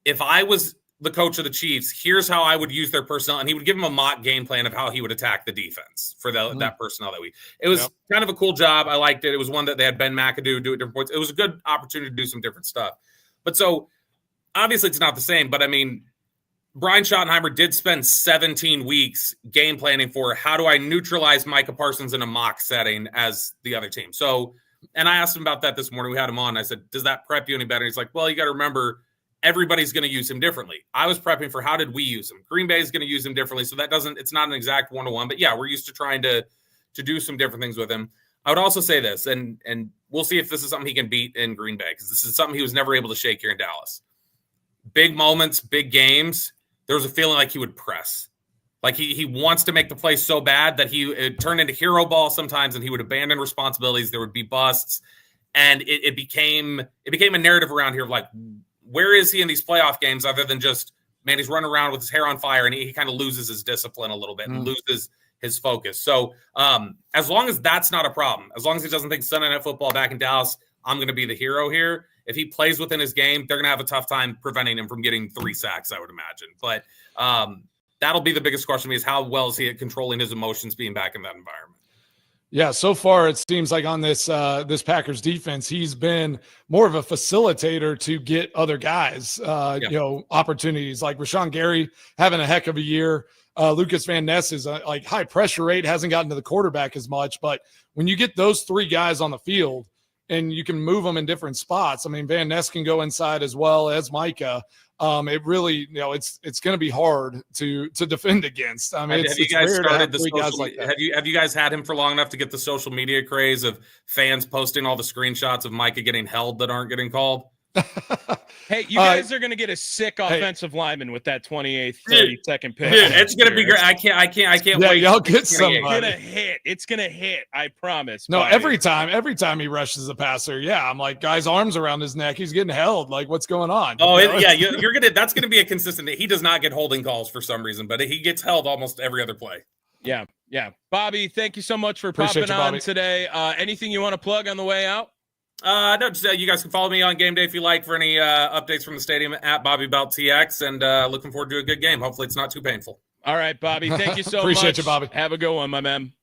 If I was the coach of the Chiefs, here's how I would use their personnel. And he would give him a mock game plan of how he would attack the defense for that personnel that week. It was kind of a cool job. I liked it. It was one that they had Ben McAdoo do at different points. It was a good opportunity to do some different stuff. But so obviously it's not the same, but I mean, Brian Schottenheimer did spend 17 weeks game planning for how do I neutralize Micah Parsons in a mock setting as the other team. So, and I asked him about that this morning. We had him on. I said, does that prep you any better? He's like, well, you got to remember, everybody's going to use him differently. I was prepping for how did we use him? Green Bay is going to use him differently. So it's not an exact one-to-one, but yeah, we're used to trying to do some different things with him. I would also say this, and we'll see if this is something he can beat in Green Bay, because this is something he was never able to shake here in Dallas. Big moments, big games, there was a feeling like he would press. Like he wants to make the play so bad that it turned into hero ball sometimes, and he would abandon responsibilities. There would be busts. And it became a narrative around here of like, where is he in these playoff games other than just, man, he's running around with his hair on fire, and he kind of loses his discipline a little bit and loses his focus. So as long as that's not a problem, as long as he doesn't think Sunday Night Football back in Dallas, I'm going to be the hero here. If he plays within his game, they're going to have a tough time preventing him from getting 3 sacks, I would imagine. But that'll be the biggest question to me, is how well is he at controlling his emotions being back in that environment? Yeah, so far it seems like on this Packers defense, he's been more of a facilitator to get other guys, opportunities. Like Rashawn Gary having a heck of a year. Lucas Van Ness is like high pressure rate, hasn't gotten to the quarterback as much. But when you get those 3 guys on the field and you can move them in different spots, I mean, Van Ness can go inside as well as Micah. It really, it's going to be hard to defend against. I mean, have you guys started the social? Like have you guys had him for long enough to get the social media craze of fans posting all the screenshots of Micah getting held that aren't getting called? Hey, you guys are going to get a sick offensive lineman with that 28th, 32nd pick. Dude, it's going to be great. I can't wait. Y'all get somebody. It's going to hit. I promise. No, buddy. every time he rushes the passer, I'm like, guy's arms around his neck. He's getting held. Like, what's going on? Oh, that's going to be a consistent. He does not get holding calls for some reason, but he gets held almost every other play. Yeah. Bobby, thank you so much for popping on today. Anything you want to plug on the way out? No, just you guys can follow me on game day if you like for any updates from the stadium at Bobby Belt TX, and looking forward to a good game. Hopefully it's not too painful. All right, Bobby. Thank you so much. Appreciate you, Bobby. Have a good one, my man.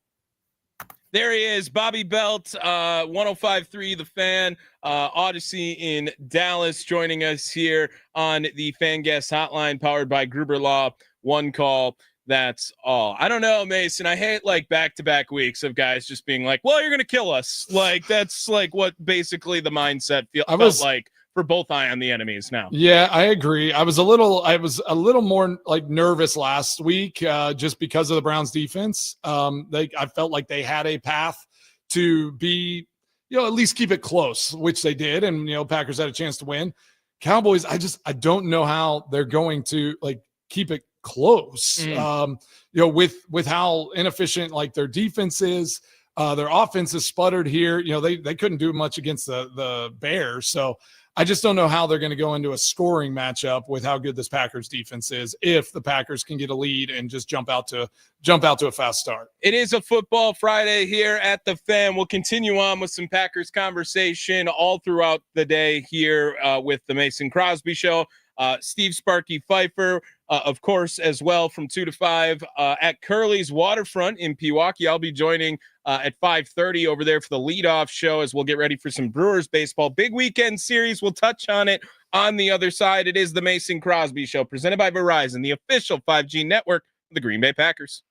There he is, Bobby Belt, 105.3 The Fan, Odyssey in Dallas, joining us here on the Fan Guest Hotline, powered by Gruber Law. One call. That's all. I don't know, Mason. I hate like back-to-back weeks of guys just being like, well, you're going to kill us. Like, that's like what basically the mindset felt like for both Eye on the Enemies now. Yeah, I agree. I was a little more like nervous last week just because of the Browns defense. I felt like they had a path to be, at least keep it close, which they did. And, Packers had a chance to win. Cowboys, I don't know how they're going to like keep it close, with how inefficient like their defense is. Their offense is sputtered here. They couldn't do much against the Bears. So I just don't know how they're going to go into a scoring matchup with how good this Packers defense is, if the Packers can get a lead and just jump out to a fast start. It is a football Friday here at the Fan. We'll continue on with some Packers conversation all throughout the day here with the Mason Crosby Show. Steve Sparky Pfeiffer, of course, as well, from 2 to 5 at Curly's Waterfront in Pewaukee. I'll be joining at 5:30 over there for the leadoff show as we'll get ready for some Brewers baseball. Big weekend series. We'll touch on it on the other side. It is the Mason Crosby Show, presented by Verizon, the official 5G network of the Green Bay Packers.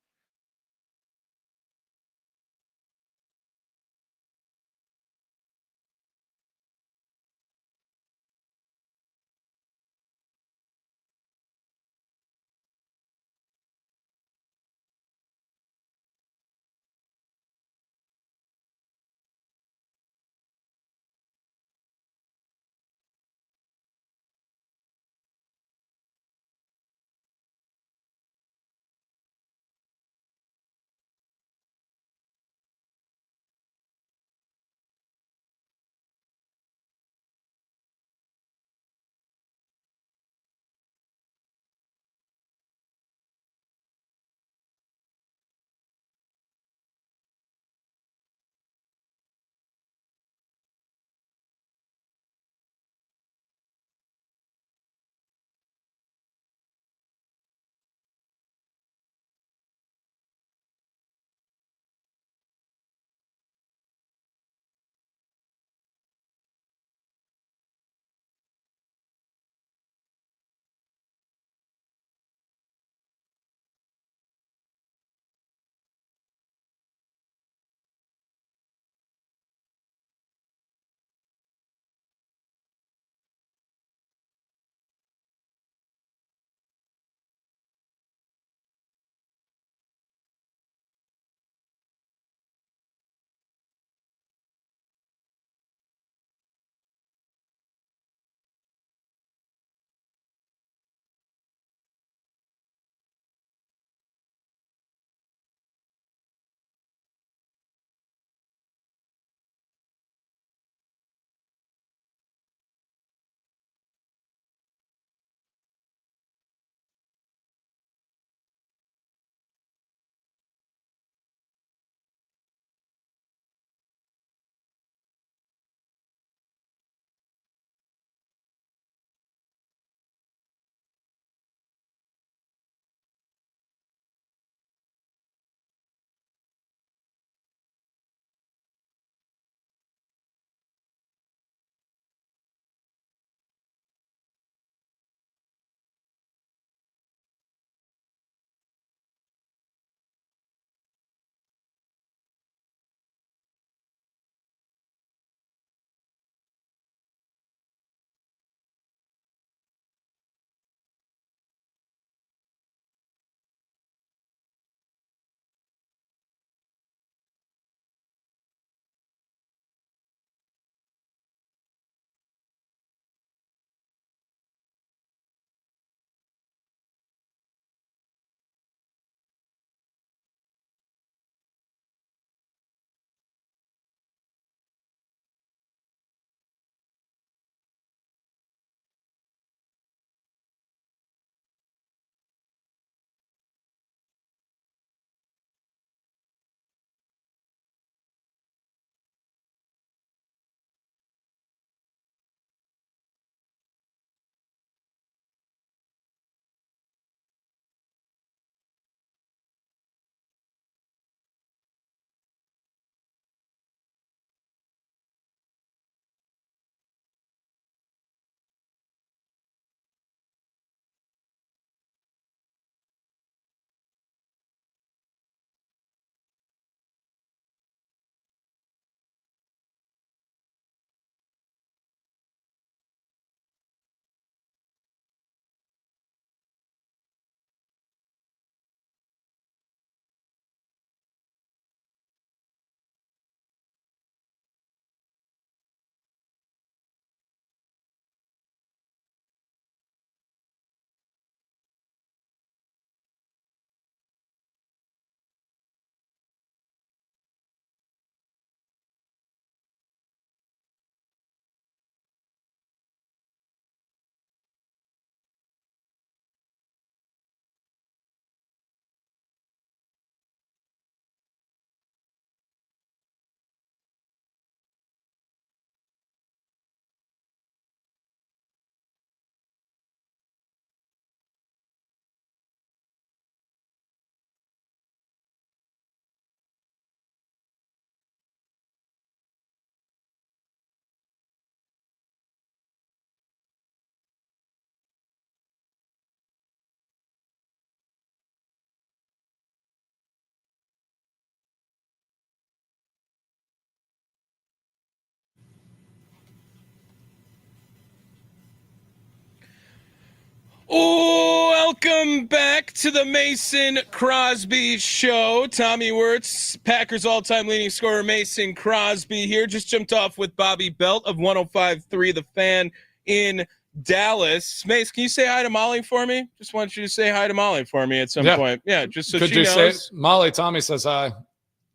Oh, welcome back to the Mason Crosby Show. Tommy Wirtz, Packers all-time leading scorer Mason Crosby here. Just jumped off with Bobby Belt of 105.3 The Fan in Dallas. Mace, can you say hi to Molly for me? Just want you to say hi to Molly for me at some point. Yeah, just so she knows. Molly, Tommy says hi.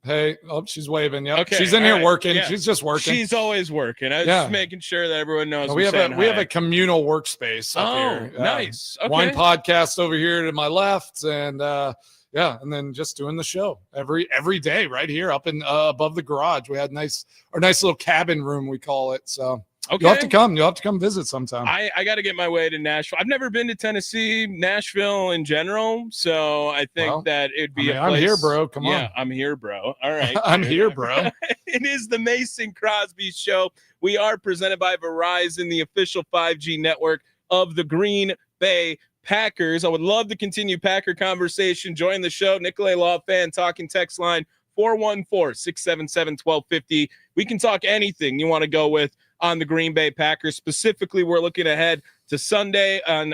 Hey, she's waving. Yep. Okay, she's in here working. Yeah. She's just working. She's always working. I was just making sure that everyone knows. We have a communal workspace up here. Nice. Okay. Wine podcast over here to my left, and and then just doing the show every day right here up in above the garage. We had our nice little cabin room, we call it. So. Okay. You'll have to come visit sometime. I got to get my way to Nashville. I've never been to Tennessee, Nashville in general, so I think that it'd be a place. I'm here, bro. Come on. Yeah, I'm here, bro. All right. I'm here, bro. It is the Mason Crosby Show. We are presented by Verizon, the official 5G network of the Green Bay Packers. I would love to continue Packer conversation. Join the show. Nicolay Law Fan Talking text line 414-677-1250. We can talk anything you want to go with on the Green Bay Packers. Specifically, we're looking ahead to Sunday on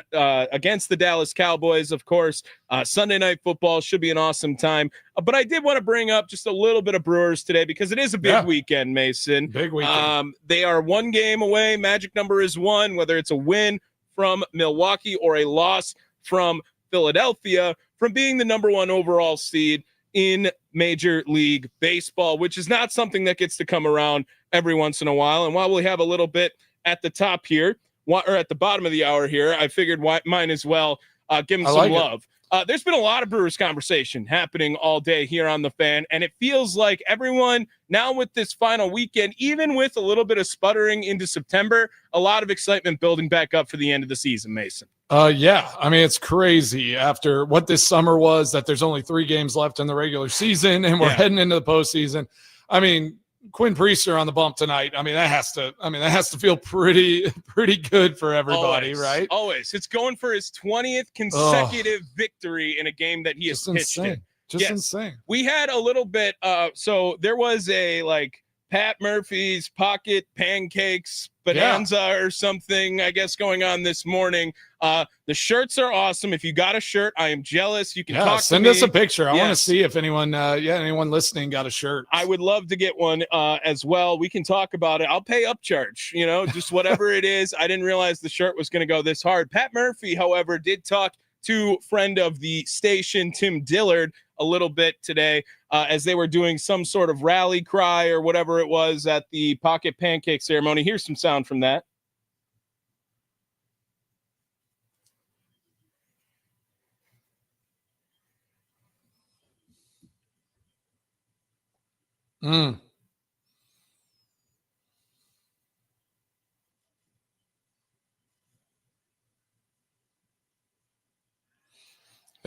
against the Dallas Cowboys, of course. Sunday Night Football should be an awesome time. But I did want to bring up just a little bit of Brewers today because it is a big weekend, Mason. Big weekend. They are one game away. Magic number is 1, whether it's a win from Milwaukee or a loss from Philadelphia, from being the number 1 overall seed in Major League Baseball, which is not something that gets to come around every once in a while. And while we have a little bit at the top here, or at the bottom of the hour here, I figured might as well give them some love. There's been a lot of Brewers conversation happening all day here on The Fan, and it feels like everyone now with this final weekend, even with a little bit of sputtering into September, a lot of excitement building back up for the end of the season, Mason. Yeah. I mean, it's crazy after what this summer was, that there's only 3 games left in the regular season and we're heading into the postseason. I mean, Quinn Priester on the bump tonight. I mean, that has to feel pretty good for everybody, right? Always. It's going for his 20th consecutive victory in a game that he has pitched in. Just insane. We had a little bit. So there was a Pat Murphy's pocket pancakes bonanza or something, I guess, going on this morning. The shirts are awesome. If you got a shirt, I am jealous. You can talk to me. Send us a picture. I want to see if anyone listening got a shirt. I would love to get one as well. We can talk about it. I'll pay upcharge, just whatever it is. I didn't realize the shirt was going to go this hard. Pat Murphy, however, did talk to friend of the station, Tim Dillard, a little bit today as they were doing some sort of rally cry or whatever it was at the pocket pancake ceremony. Here's some sound from that.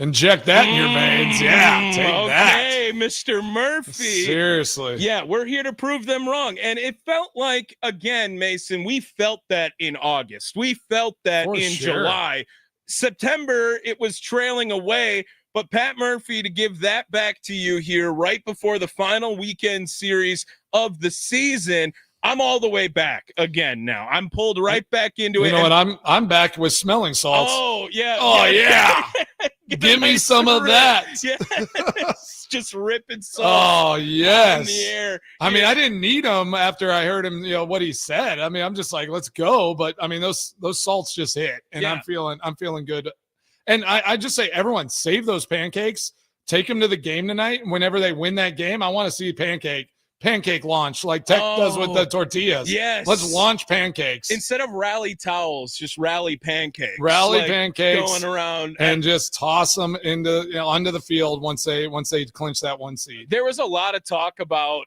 Inject that in your veins. Yeah, take that. Okay, Mr. Murphy. Seriously. Yeah, we're here to prove them wrong. And it felt like, again, Mason, we felt that in August. We felt that in July. September, it was trailing away. But Pat Murphy, to give that back to you here right before the final weekend series of the season, I'm all the way back again now. I'm pulled right back into it. You know what? I'm back with smelling salts. Oh, yeah. Oh, yeah. Give me some of that. Yes. Just ripping salt. Oh, yes. In the air. I mean, I didn't need them after I heard him, what he said. I mean, I'm just like, let's go. But I mean, those salts just hit, and I'm feeling good. And I just say, everyone, save those pancakes. Take them to the game tonight. And whenever they win that game, I want to see pancake launch like Tech does with the tortillas. Yes. Let's launch pancakes. Instead of rally towels, just rally pancakes. Pancakes going around and just toss them onto the field once they clinch that 1 seed. There was a lot of talk about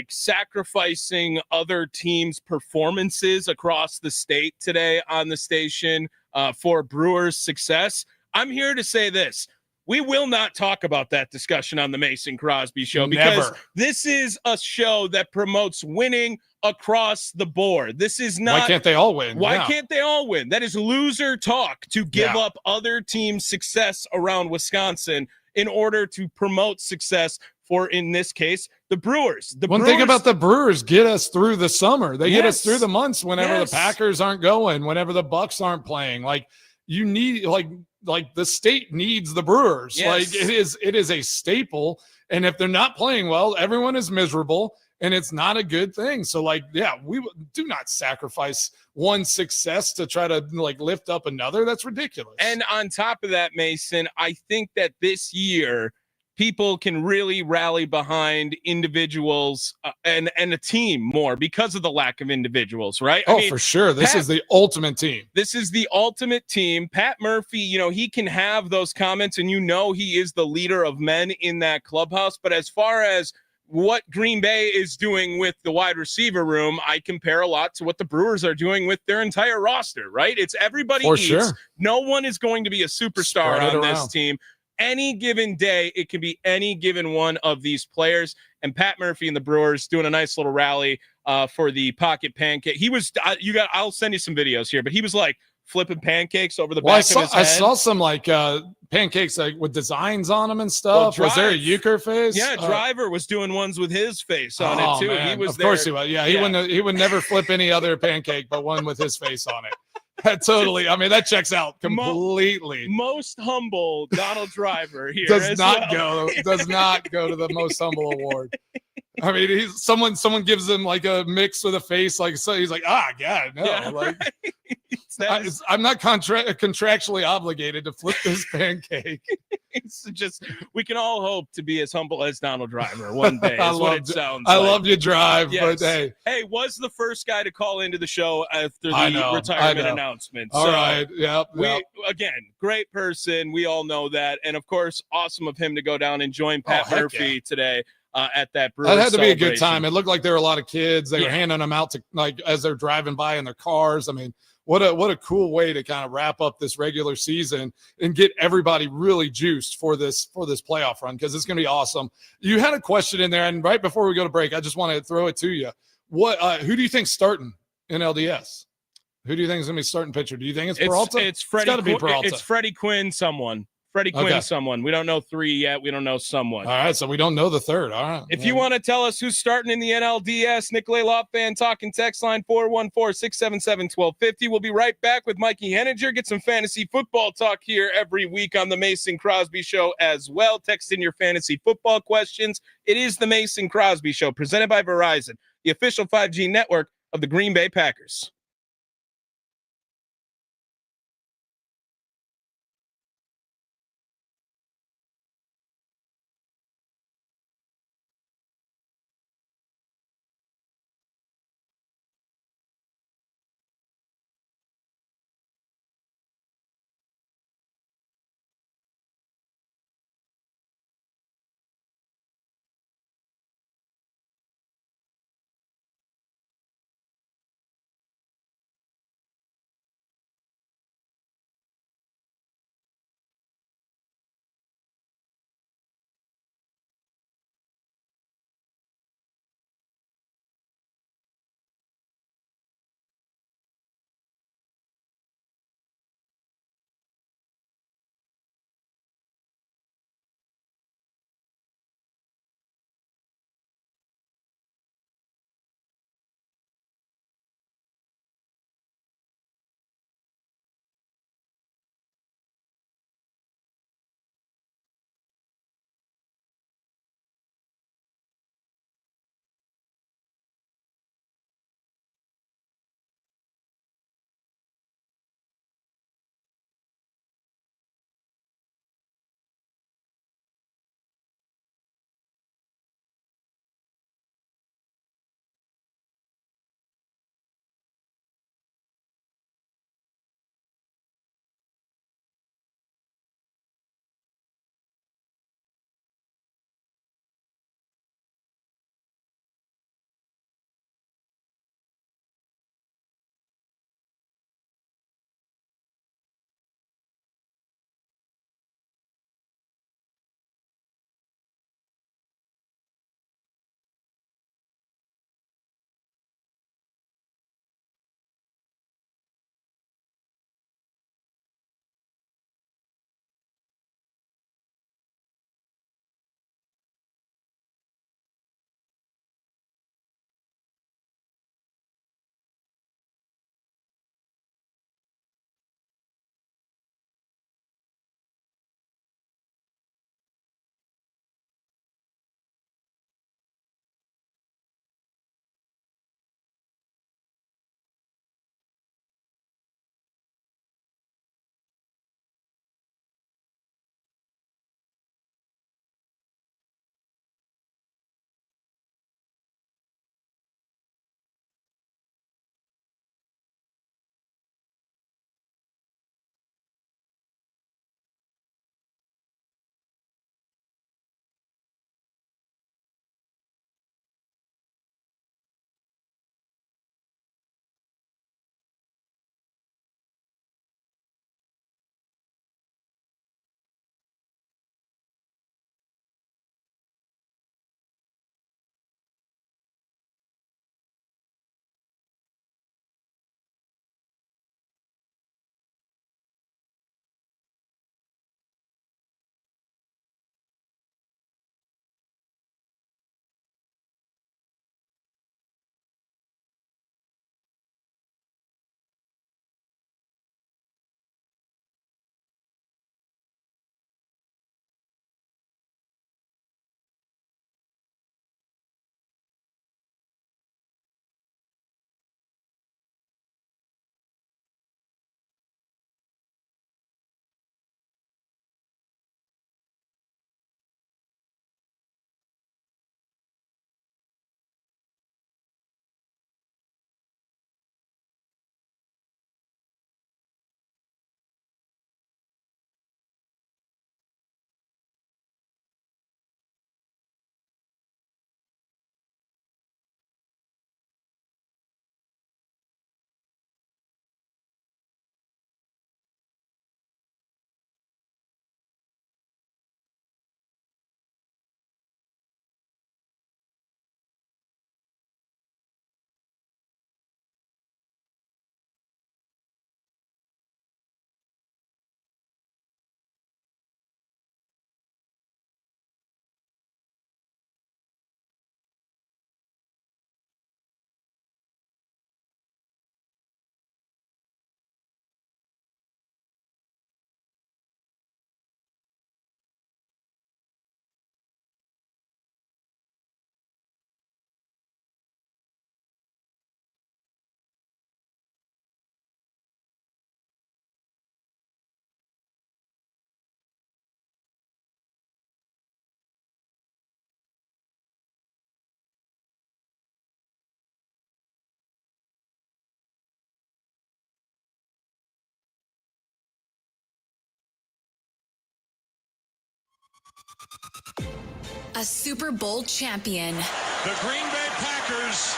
sacrificing other teams' performances across the state today on the station for Brewers' success. I'm here to say this. We will not talk about that discussion on the Mason Crosby Show because this is a show that promotes winning across the board. This is not. Why can't they all win? Why can't they all win? That is loser talk to give up other teams' success around Wisconsin in order to promote success for, in this case, the Brewers. One thing about the Brewers, get us through the summer. They get us through the months whenever the Packers aren't going, whenever the Bucks aren't playing. Like, you need like the state needs the Brewers. Yes. Like it is a staple. And if they're not playing well, everyone is miserable and it's not a good thing. So like, yeah, we do not sacrifice one success to try to like lift up another. That's ridiculous. And on top of that, Mason, I think that this year people can really rally behind individuals and a team more because of the lack of individuals, right? I mean, for sure. This is the ultimate team. This is the ultimate team. Pat Murphy, he can have those comments and he is the leader of men in that clubhouse. But as far as what Green Bay is doing with the wide receiver room, I compare a lot to what the Brewers are doing with their entire roster, right? It's everybody eats. Sure. No one is going to be a superstar on this team. Any given day, it can be any given one of these players. And Pat Murphy and the Brewers doing a nice little rally for the pocket pancake. He was, I'll send you some videos here, but he was like flipping pancakes over the back of his head. I saw some like pancakes like with designs on them and stuff. Was there a euchre face? Yeah, Driver was doing ones with his face on it too. Man. He was of course he was. Yeah, he would never flip any other pancake but one with his face on it. Totally. I mean, that checks out completely. Most humble Donald Driver here does not go to the most humble award. I mean, someone gives him like a mix with a face, like so he's like, God, no, yeah, like right. I'm not contractually obligated to flip this pancake. It's just we can all hope to be as humble as Donald Driver one day. Is what it sounds like. I love you, Drive, yes. But hey, was the first guy to call into the show after the retirement announcement. All right, yep. Again, great person. We all know that, and of course, awesome of him to go down and join Pat Murphy today. At that Brewers that had to be a good time. It looked like there were a lot of kids. They were handing them out to like as they're driving by in their cars. I mean, what a cool way to kind of wrap up this regular season and get everybody really juiced for this playoff run because it's going to be awesome. You had a question in there, and right before we go to break, I just want to throw it to you. Who do you think's starting in LDS? Who do you think is going to be starting pitcher? Do you think it's Peralta? It's got to be Peralta. It's Freddie Quinn. Freddie Quinn, someone. We don't know 3 yet. We don't know someone. All right, so we don't know the third. All right. If you want to tell us who's starting in the NLDS, Nicolay Law Fan Talking text line 414-677-1250. We'll be right back with Mikey Henninger. Get some fantasy football talk here every week on the Mason Crosby Show as well. Text in your fantasy football questions. It is the Mason Crosby Show, presented by Verizon, the official 5G network of the Green Bay Packers. A Super Bowl champion. The Green Bay Packers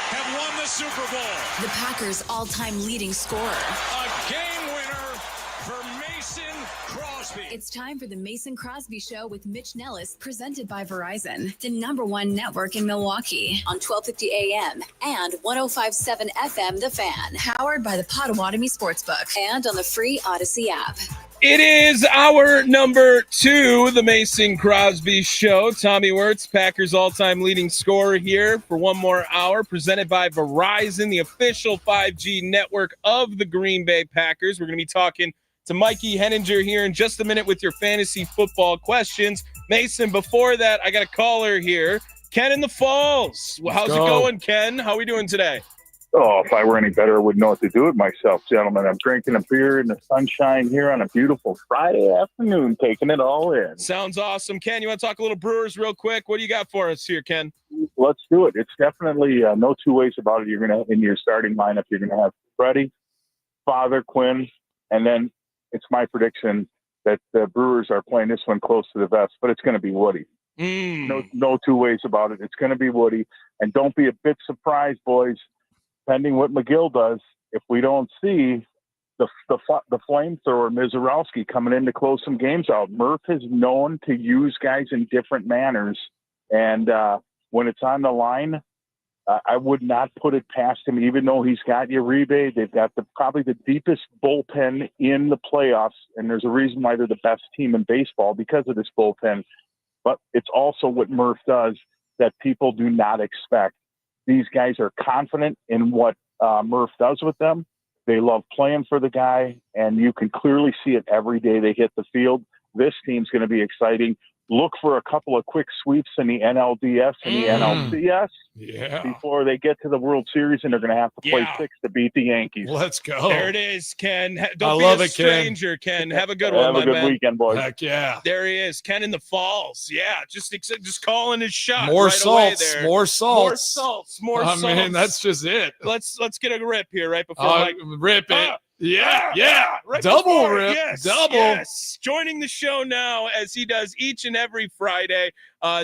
have won the Super Bowl. The Packers' all-time leading scorer. A game winner for Mason Crosby. It's time for the Mason Crosby Show with Mitch Nellis, presented by Verizon, the #1 network in Milwaukee, on 1250 AM and 105.7 FM, The Fan, powered by the Potawatomi Sportsbook, and on the free Odyssey app. It is our number 2, the Mason Crosby Show. Tommy Wirtz, Packers all-time leading scorer, here for one more hour, presented by Verizon, the official 5G network of the Green Bay Packers. We're going to be talking to Mikey Henninger here in just a minute with your fantasy football questions. Mason, before that, I got a caller here. Ken in the Falls. Well, how's it going, Ken? How are we doing today? Oh, if I were any better, I wouldn't know what to do with myself, gentlemen. I'm drinking a beer in the sunshine here on a beautiful Friday afternoon, taking it all in. Sounds awesome. Ken, you want to talk a little Brewers real quick? What do you got for us here, Ken? Let's do it. It's definitely no two ways about it. You're going to, in your starting lineup, you're going to have Freddie, Father, Quinn, and then it's my prediction that the Brewers are playing this one close to the vest, but it's going to be Woody. No two ways about it. It's going to be Woody. And don't be a bit surprised, boys, depending what McGill does, if we don't see the flamethrower Mizorowski coming in to close some games out. Murph is known to use guys in different manners, and when it's on the line, I would not put it past him. Even though he's got Uribe, they've got probably the deepest bullpen in the playoffs, and there's a reason why they're the best team in baseball because of this bullpen. But it's also what Murph does that people do not expect. These guys are confident in what Murph does with them. They love playing for the guy, and you can clearly see it every day they hit the field. This team's going to be exciting. Look for a couple of quick sweeps in the NLDS and the NLCS before they get to the World Series, and they're going to have to play 6 to beat the Yankees. Let's go. There it is, Ken. Don't be a stranger, Ken. Have a good one, my man. Have a good weekend, boys. Heck yeah. There he is, Ken in the Falls. Yeah, just calling his shot. More right salts. Away there. More salts. More salts. I mean, that's just it. Let's get a rip here right before rip it. Yeah. Right Double before. rip. Yes, double. Yes. Joining the show now, as he does each and every Friday.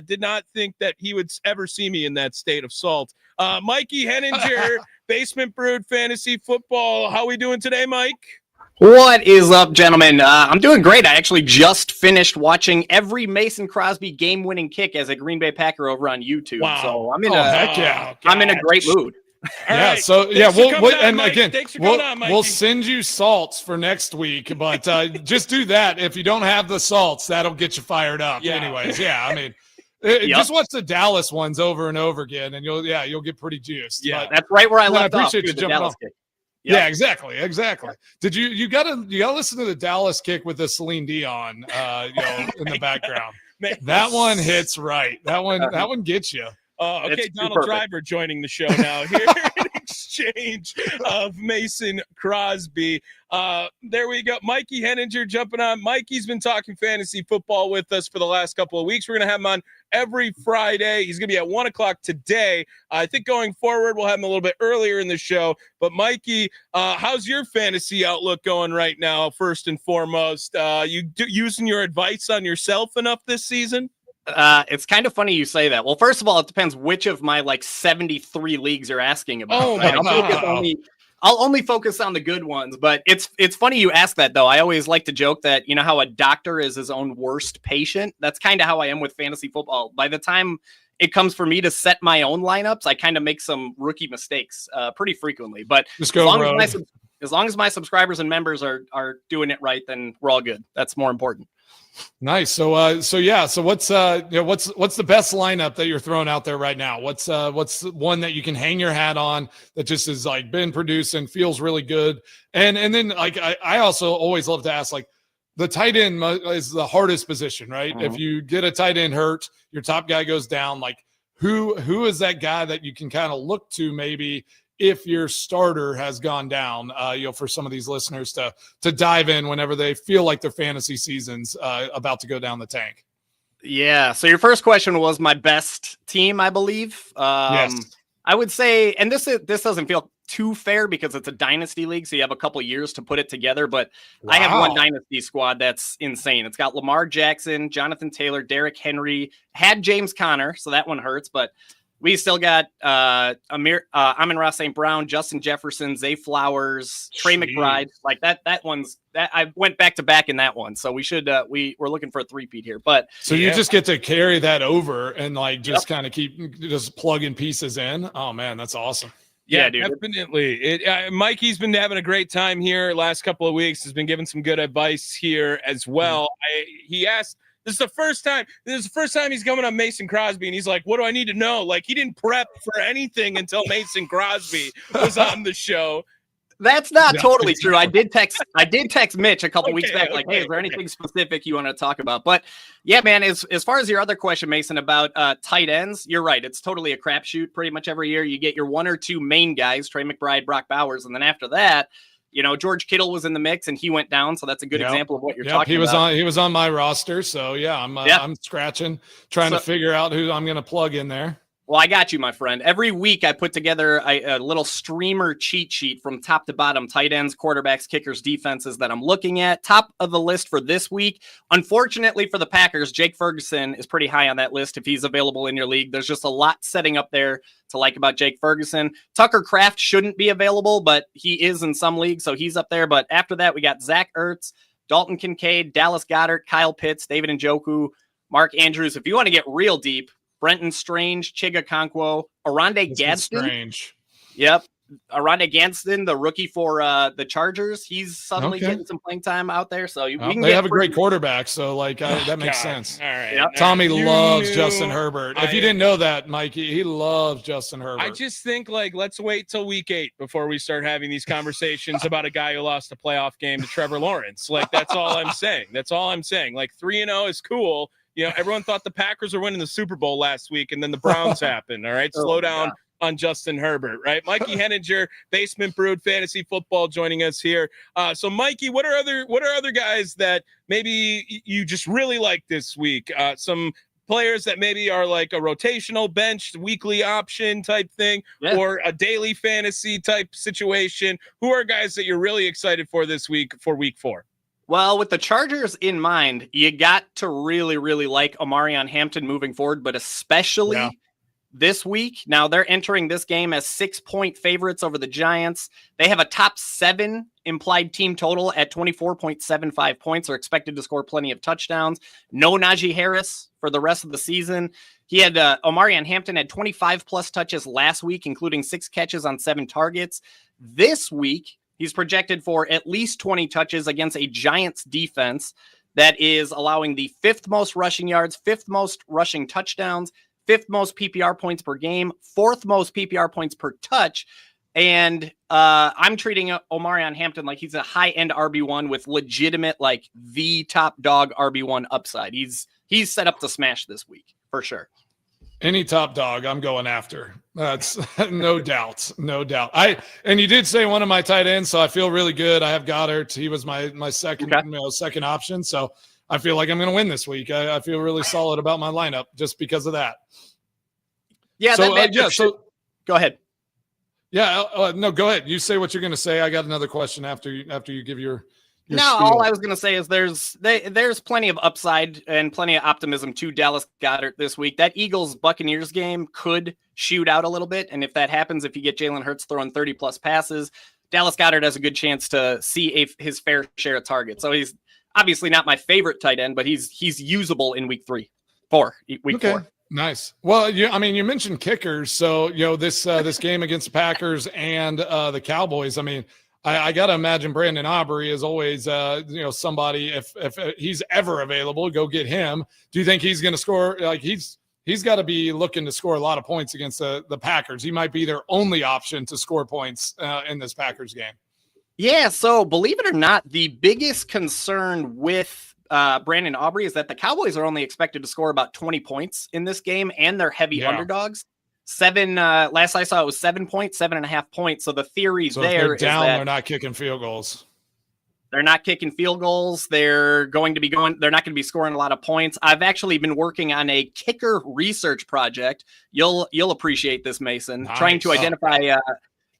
Did not think that he would ever see me in that state of salt. Mikey Henninger, Basement Brewed Fantasy Football. How we doing today, Mike? What is up, gentlemen? I'm doing great. I actually just finished watching every Mason Crosby game-winning kick as a Green Bay Packer over on YouTube. Wow. So I'm in a great mood. Right. We'll send you salts for next week, but just do that. If you don't have the salts, that'll get you fired up. Yeah. Anyways, I mean, just watch the Dallas ones over and over again, and you'll get pretty juiced. Yeah, but, that's right where I left off. I appreciate you jumping on. Yep. Yeah, exactly. Did you gotta listen to the Dallas kick with the Celine Dion, in the background? That one hits right. That one gets you. Okay, Donald Driver joining the show now here in exchange of Mason Crosby. There we go. Mikey Henninger jumping on. Mikey's been talking fantasy football with us for the last couple of weeks. We're going to have him on every Friday. He's going to be at 1 o'clock today. I think going forward, we'll have him a little bit earlier in the show. But Mikey, how's your fantasy outlook going right now, first and foremost? Using your advice on yourself enough this season? It's kind of funny you say that. Well, first of all, it depends which of my 73 leagues you're asking about. Oh, right? I'll only focus on the good ones, but it's funny you ask that though. I always like to joke that, you know how a doctor is his own worst patient. That's kind of how I am with fantasy football. By the time it comes for me to set my own lineups, I kind of make some rookie mistakes pretty frequently, but just go as long as my subscribers and members are doing it right, then we're all good. That's more important. Nice. So what's the best lineup that you're throwing out there right now? What's one that you can hang your hat on that just is been producing, feels really good? And then I also always love to ask, the tight end is the hardest position, right? Mm-hmm. If you get a tight end hurt, your top guy goes down, who is that guy that you can kind of look to maybe if your starter has gone down, for some of these listeners to dive in whenever they feel like their fantasy season's about to go down the tank? Yeah. So your first question was my best team, I believe. Yes. I would say, and this doesn't feel too fair because it's a dynasty league, so you have a couple years to put it together. But I have one dynasty squad that's insane. It's got Lamar Jackson, Jonathan Taylor, Derrick Henry, had James Conner, so that one hurts. But we still got Amon-Ra St. Brown, Justin Jefferson, Zay Flowers, Trey McBride. Like that one's that I went back to back in that one. So we should we're looking for a three-peat here. But so you just get to carry that over and like just kind of keep just plugging pieces in. Oh man, that's awesome. Yeah, dude. Definitely. Mikey's been having a great time here last couple of weeks. Has been giving some good advice here as well. He asked. This is the first time he's coming on Mason Crosby, and he's like, "What do I need to know?" Like he didn't prep for anything until Mason Crosby was on the show. That's not totally true. I did text Mitch a couple weeks back, like, "Hey, is there anything specific you want to talk about?" But yeah, man, as far as your other question, Mason, about tight ends, you're right. It's totally a crapshoot. Pretty much every year, you get your one or two main guys, Trey McBride, Brock Bowers, and then after that. You know, George Kittle was in the mix and he went down. So that's a good example of what you're talking about. He was on my roster. So yeah, I'm scratching, trying to figure out who I'm going to plug in there. Well, I got you, my friend. Every week I put together a little streamer cheat sheet from top to bottom, tight ends, quarterbacks, kickers, defenses that I'm looking at. Top of the list for this week. Unfortunately for the Packers, Jake Ferguson is pretty high on that list if he's available in your league. There's just a lot setting up there to like about Jake Ferguson. Tucker Kraft shouldn't be available, but he is in some leagues, so he's up there. But after that, we got Zach Ertz, Dalton Kincaid, Dallas Goedert, Kyle Pitts, David Njoku, Mark Andrews. If you want to get real deep, Brenton Strange, Chiga Okonkwo, Aronde Gadsden. Strange. Yep. Aronde Gadsden, the rookie for the Chargers. He's suddenly getting some playing time out there. So they have a great quarterback. So like that makes sense. All right. Yep. Tommy loves Justin Herbert. If you didn't know that, Mikey, he loves Justin Herbert. I just think like let's wait till week 8 before we start having these conversations about a guy who lost a playoff game to Trevor Lawrence. Like that's all I'm saying. That's all I'm saying. Like 3-0 is cool. You know, everyone thought the Packers were winning the Super Bowl last week, and then the Browns happened. All right, slow down on Justin Herbert, right? Mikey Henninger, Basement Brood Fantasy Football, joining us here. So, Mikey, what are other guys that maybe you just really like this week? Some players that maybe are like a rotational bench, weekly option type thing, or a daily fantasy type situation. Who are guys that you're really excited for this week for week 4? Well, with the Chargers in mind, you got to really, really like Omarion Hampton moving forward, but especially this week. Now, they're entering this game as 6-point favorites over the Giants. They have a top 7 implied team total at 24.75 points. Are expected to score plenty of touchdowns. No Najee Harris for the rest of the season. He had Omarion Hampton had 25-plus touches last week, including 6 catches on 7 targets. This week, he's projected for at least 20 touches against a Giants defense that is allowing the 5th most rushing yards, 5th most rushing touchdowns, 5th most PPR points per game, 4th most PPR points per touch. And I'm treating Omarion Hampton like he's a high-end RB1 with legitimate, like the top dog RB1 upside. He's set up to smash this week for sure. Any top dog I'm going after. That's no doubt. No doubt. And you did say one of my tight ends, so I feel really good. I have Goddard. He was my second second option. So I feel like I'm going to win this week. I feel really solid about my lineup just because of that. Yeah. So go ahead. Yeah. No, go ahead. You say what you're going to say. I got another question after you give your No, all I was going to say is there's plenty of upside and plenty of optimism to Dallas Goedert this week. That Eagles-Buccaneers game could shoot out a little bit, and if that happens, if you get Jalen Hurts throwing 30-plus passes, Dallas Goedert has a good chance to see his fair share of targets. So he's obviously not my favorite tight end, but he's usable in week 4. Nice. Well, you mentioned kickers, so this game against the Packers and the Cowboys. I mean, I got to imagine Brandon Aubrey is always, somebody. If he's ever available, go get him. Do you think he's going to score? Like he's got to be looking to score a lot of points against the Packers. He might be their only option to score points in this Packers game. Yeah. So believe it or not, the biggest concern with Brandon Aubrey is that the Cowboys are only expected to score about 20 points in this game, and they're heavy underdogs. 7 last I saw it was 7 points, 7.5 points. So the theory there if they're down, is that they're not kicking field goals. They're not kicking field goals. They're not going to be scoring a lot of points. I've actually been working on a kicker research project. You'll appreciate this, Mason. Nice. Trying to identify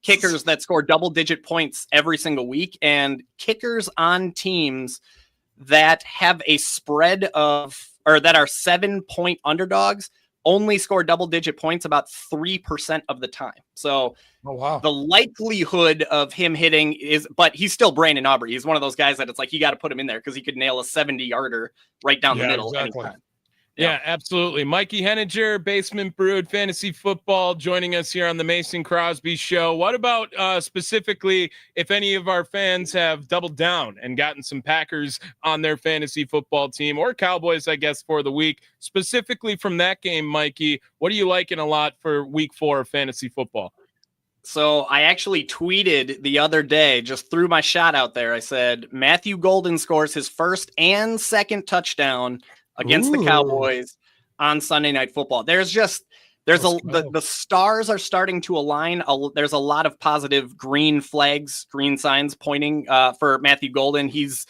kickers that score double-digit points every single week, and kickers on teams that have a spread of, or that are 7-point underdogs, only score double-digit points about 3% of the time. So the likelihood of him hitting is, but he's still Brandon Aubrey. He's one of those guys that it's like, you got to put him in there because he could nail a 70-yarder right down the middle anytime. Yeah, absolutely. Mikey Henninger, Basement Brood Fantasy Football, joining us here on the Mason Crosby Show. What about specifically if any of our fans have doubled down and gotten some Packers on their fantasy football team, or Cowboys, I guess, for the week? Specifically from that game, Mikey, what are you liking a lot for week 4 of fantasy football? So I actually tweeted the other day, just threw my shot out there. I said, Matthew Golden scores his first and second touchdown against the Cowboys on Sunday Night Football. The stars are starting to align. There's a lot of positive green flags, green signs pointing for Matthew Golden. He's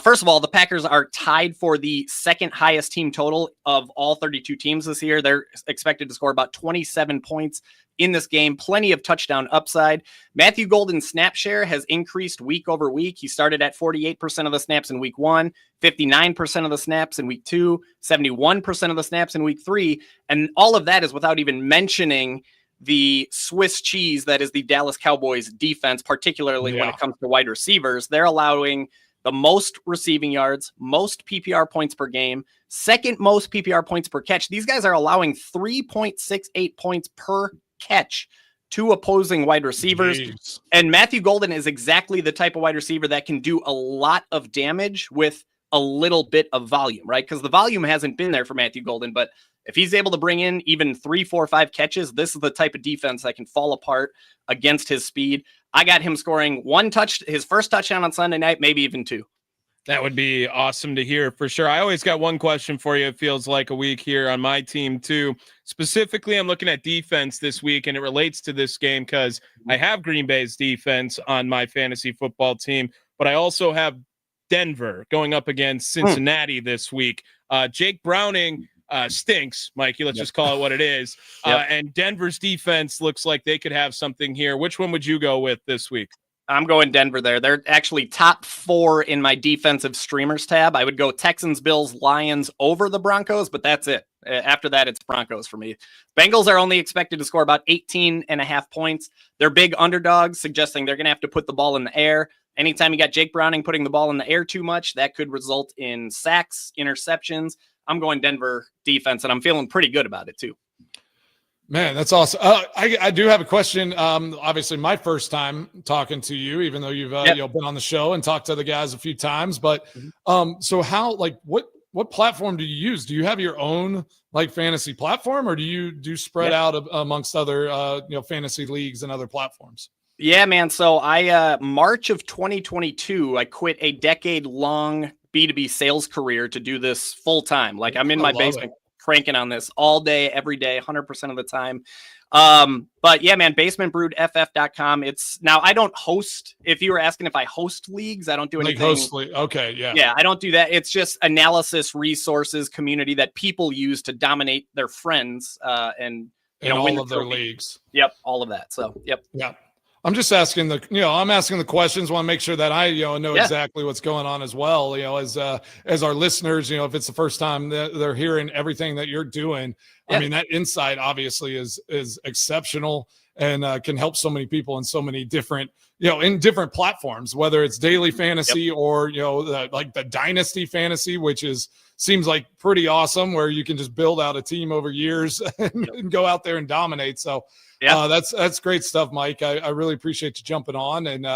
first of all, the Packers are tied for the second highest team total of all 32 teams this year. They're expected to score about 27 points in this game. Plenty of touchdown upside. Matthew Golden's snap share has increased week over week. He started at 48% of the snaps in week 1, 59% of the snaps in week 2, 71% of the snaps in week 3. And all of that is without even mentioning the Swiss cheese that is the Dallas Cowboys defense, particularly when it comes to wide receivers. They're allowing the most receiving yards, most PPR points per game, second most PPR points per catch. These guys are allowing 3.68 points per catch to opposing wide receivers. Jeez. And Matthew Golden is exactly the type of wide receiver that can do a lot of damage with a little bit of volume, right? Because the volume hasn't been there for Matthew Golden, but if he's able to bring in even 3, 4, 5 catches, this is the type of defense that can fall apart against his speed. I got him scoring his first touchdown on Sunday night, maybe even 2. That would be awesome to hear for sure. I always got one question for you. It feels like a week here on my team too. Specifically, I'm looking at defense this week, and it relates to this game because I have Green Bay's defense on my fantasy football team, but I also have Denver going up against Cincinnati this week. Jake Browning stinks, Mikey. Let's just call it what it is. And Denver's defense looks like they could have something here. Which one would you go with this week? I'm going Denver there. They're actually top 4 in my defensive streamers tab. I would go Texans, Bills, Lions over the Broncos, but that's it. After that, it's Broncos for me. Bengals are only expected to score about 18.5 points. They're big underdogs, suggesting they're going to have to put the ball in the air. Anytime you got Jake Browning putting the ball in the air too much, that could result in sacks, interceptions. I'm going Denver defense, and I'm feeling pretty good about it too. Man, that's awesome. I do have a question. Obviously, my first time talking to you, even though you've been on the show and talked to the guys a few times. But so how, like, what platform do you use? Do you have your own like fantasy platform, or do you spread out amongst other fantasy leagues and other platforms? Yeah, man. So I March of 2022, I quit a decade-long B2B sales career to do this full time. Like I'm in my basement cranking on this all day, every day, 100% of the time. But yeah, man, basementbroodff.com. I don't host. If you were asking if I host leagues, I don't do anything. Okay. Yeah. Yeah. I don't do that. It's just analysis, resources, community that people use to dominate their friends, and all of their leagues. Yep. All of that. So, yep. Yeah. I'm just asking I'm asking the questions. Want to make sure that I, know exactly what's going on as well. As our listeners, if it's the first time that they're hearing everything that you're doing, I mean, that insight obviously is exceptional and can help so many people in so many different, in different platforms, whether it's daily fantasy or, like the dynasty fantasy, which seems like pretty awesome, where you can just build out a team over years and go out there and dominate. So, that's great stuff, Mike. I really appreciate you jumping on, and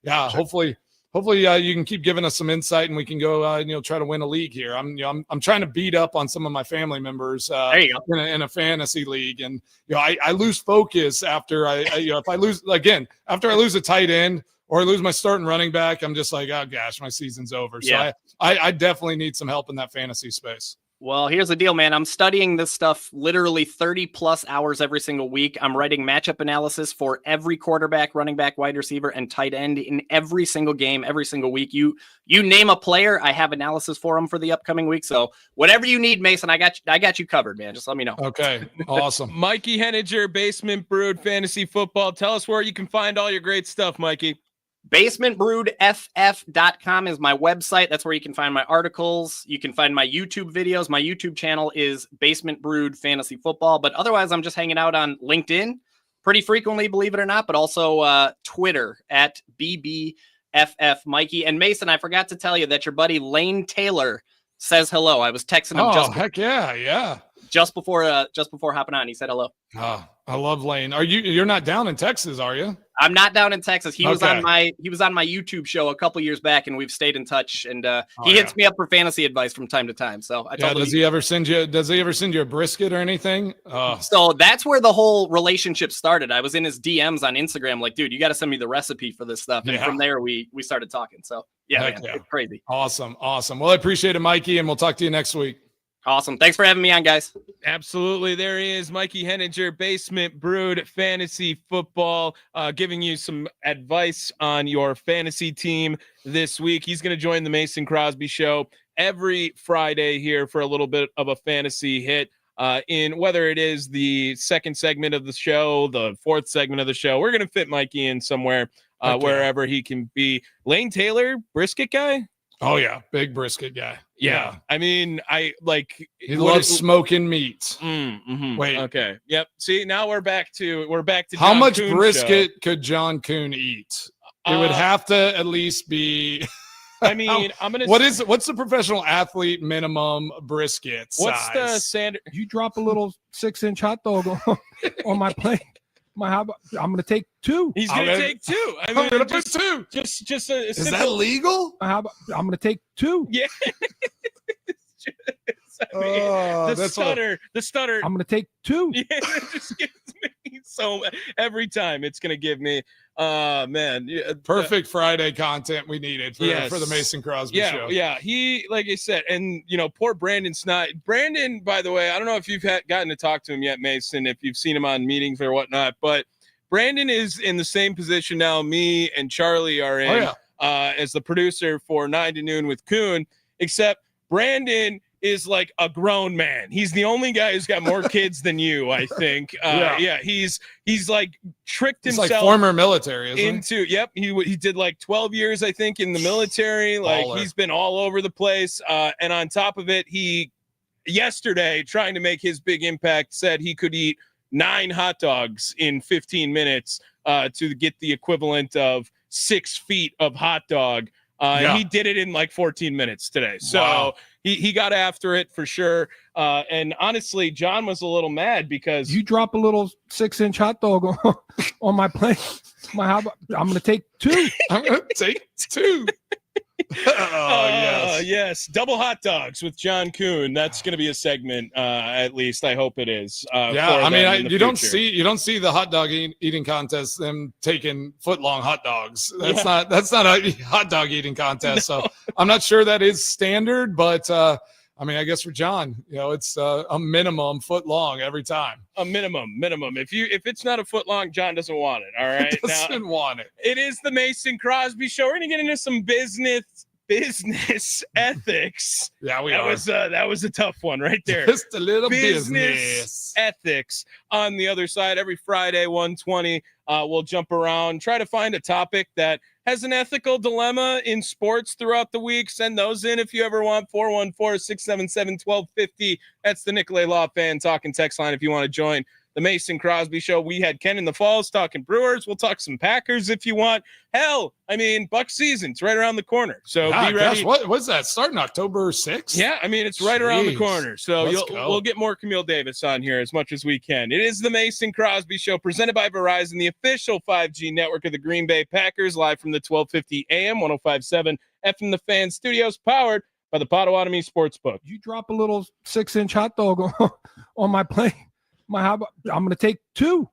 hopefully you can keep giving us some insight, and we can go try to win a league here. I'm trying to beat up on some of my family members in a fantasy league, and I lose focus after if I lose a tight end or I lose my starting running back, I'm just like, oh gosh, my season's over. So I definitely need some help in that fantasy space. Well, here's the deal, man. I'm studying this stuff literally 30 plus hours every single week. I'm writing matchup analysis for every quarterback, running back, wide receiver, and tight end in every single game, every single week. You name a player, I have analysis for them for the upcoming week. So whatever you need, Mason, I got you covered, man. Just let me know. Okay, awesome. Mikey Henninger, Basement Brood Fantasy Football. Tell us where you can find all your great stuff, Mikey. BasementBroodFF.com is my website. That's where you can find my articles. You can find my YouTube videos. My YouTube channel is Basement Brood Fantasy Football. But otherwise, I'm just hanging out on LinkedIn pretty frequently, believe it or not, but also Twitter at BBFF Mikey. And Mason, I forgot to tell you that your buddy Lane Taylor says hello. I was texting him just before hopping on. He said hello. I love Lane. You're not down in Texas, are you? I'm not down in Texas. He was on my YouTube show a couple years back, and we've stayed in touch. And he hits me up for fantasy advice from time to time. So I told him. Does he ever send you a brisket or anything? So that's where the whole relationship started. I was in his DMs on Instagram, like, dude, you got to send me the recipe for this stuff. And from there, we started talking. So man, it's crazy. Awesome. Well, I appreciate it, Mikey, and we'll talk to you next week. Awesome. Thanks for having me on, guys. Absolutely. There he is, Mikey Henninger, Basement Brood Fantasy Football, giving you some advice on your fantasy team this week. He's going to join the Mason Crosby Show every Friday here for a little bit of a fantasy hit. In whether it is the second segment of the show, the fourth segment of the show, we're going to fit Mikey in somewhere, wherever he can be. Lane Taylor, brisket guy. Oh yeah, big brisket guy. Yeah. I mean, he loves smoking meats. Wait. Okay. Yep. See, now we're back to how John much Kuhn brisket show. could John Kuhn eat? It would have to at least be. I mean, what's the professional athlete minimum brisket size? What's the standard? You drop a little 6-inch hot dog on my plate. I'm going to take 2. He's going to take 2. I mean, I'm going to put 2. Just is that legal? I'm going to take 2. Yeah. The stutter. I'm going to take 2. Yeah, it just gives me so every time it's going to give me. Man, perfect Friday content we needed for the Mason Crosby show. Yeah, he, like I said, and poor Brandon Snide. Brandon, by the way, I don't know if you've gotten to talk to him yet, Mason, if you've seen him on meetings or whatnot, but Brandon is in the same position now me and Charlie are in as the producer for 9 to Noon with Kuhn, except Brandon is like a grown man. He's the only guy who's got more kids than you, I think. He's like tricked himself. Like former military, isn't into he? Yep. He did like 12 years, I think, in the military. Like he's been all over the place. And on top of it, he yesterday, trying to make his big impact, said he could eat 9 hot dogs in 15 minutes to get the equivalent of 6 feet of hot dog. And he did it in like 14 minutes today. So he got after it for sure. And honestly, John was a little mad because you drop a little 6-inch hot dog on my plate. I'm going to take 2. I'm going to take 2. Yes. Double hot dogs with John Kuhn. That's going to be a segment. At least I hope it is. I mean, you don't see the hot dog eating contest, them taking foot-long hot dogs. That's not a hot dog eating contest. No. So I'm not sure that is standard, but I mean, I guess for John, it's a minimum foot long every time. A minimum. If it's not a foot long, John doesn't want it. All right, doesn't want it. It is the Mason Crosby Show. We're gonna get into some business ethics. Yeah, that was a tough one right there. Just a little business ethics on the other side. Every Friday, 1:20, we'll jump around, try to find a topic that has an ethical dilemma in sports throughout the week. Send those in if you ever want. 414-677-1250. That's the Nicolay Law Fan Talking text line if you want to join the Mason Crosby Show. We had Ken in the Falls talking Brewers. We'll talk some Packers if you want. Hell, I mean, Buck season's right around the corner. So be ready. What's that? Starting October 6th? Yeah, I mean, it's right around the corner. So we'll get more Camille Davis on here as much as we can. It is the Mason Crosby Show presented by Verizon, the official 5G network of the Green Bay Packers, live from the 1250 AM, 105.7 FM The Fan Studios, powered by the Potawatomi Sportsbook. You drop a little 6-inch hot dog on my plate. I'm going to take 2.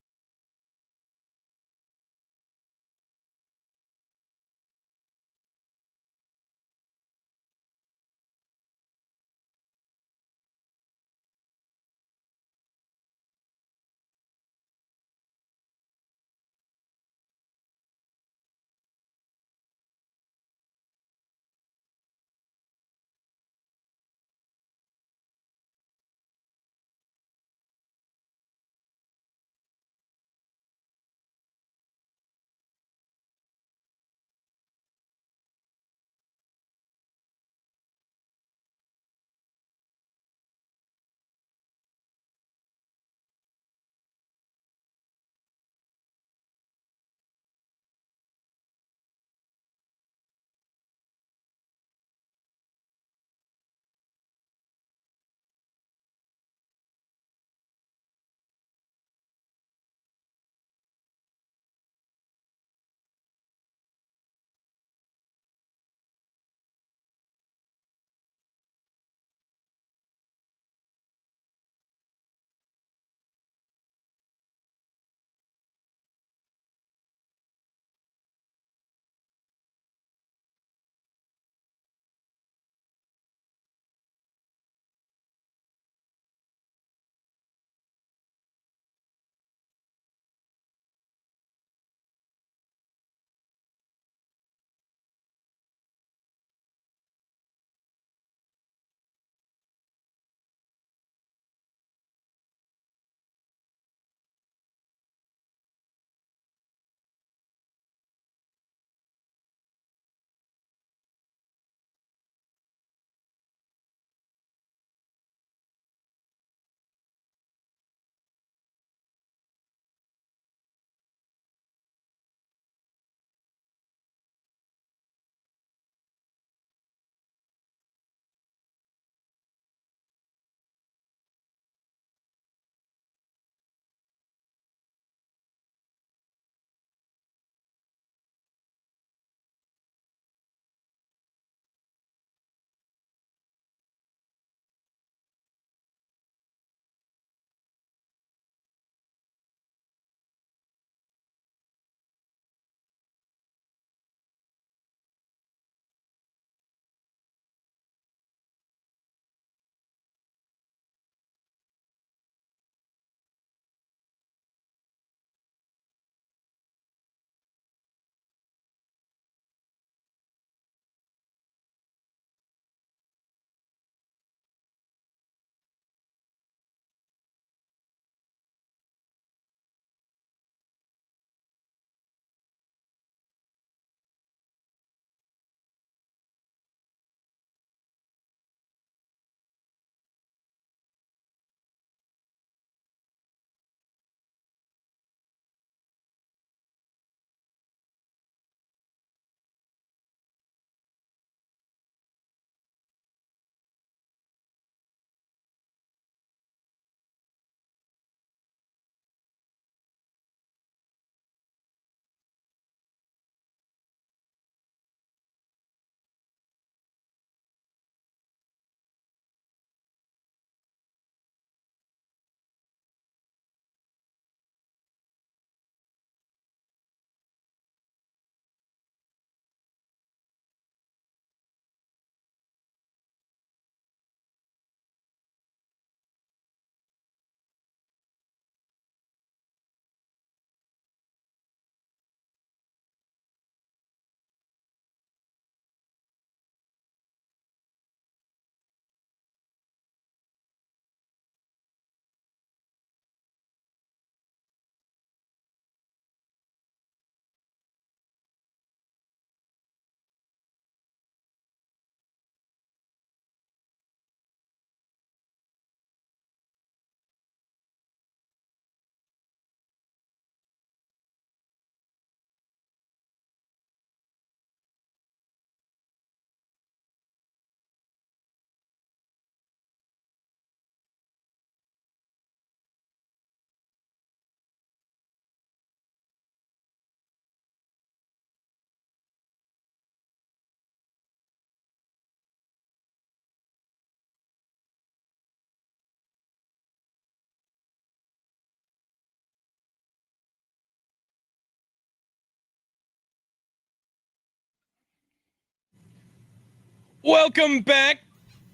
Welcome back.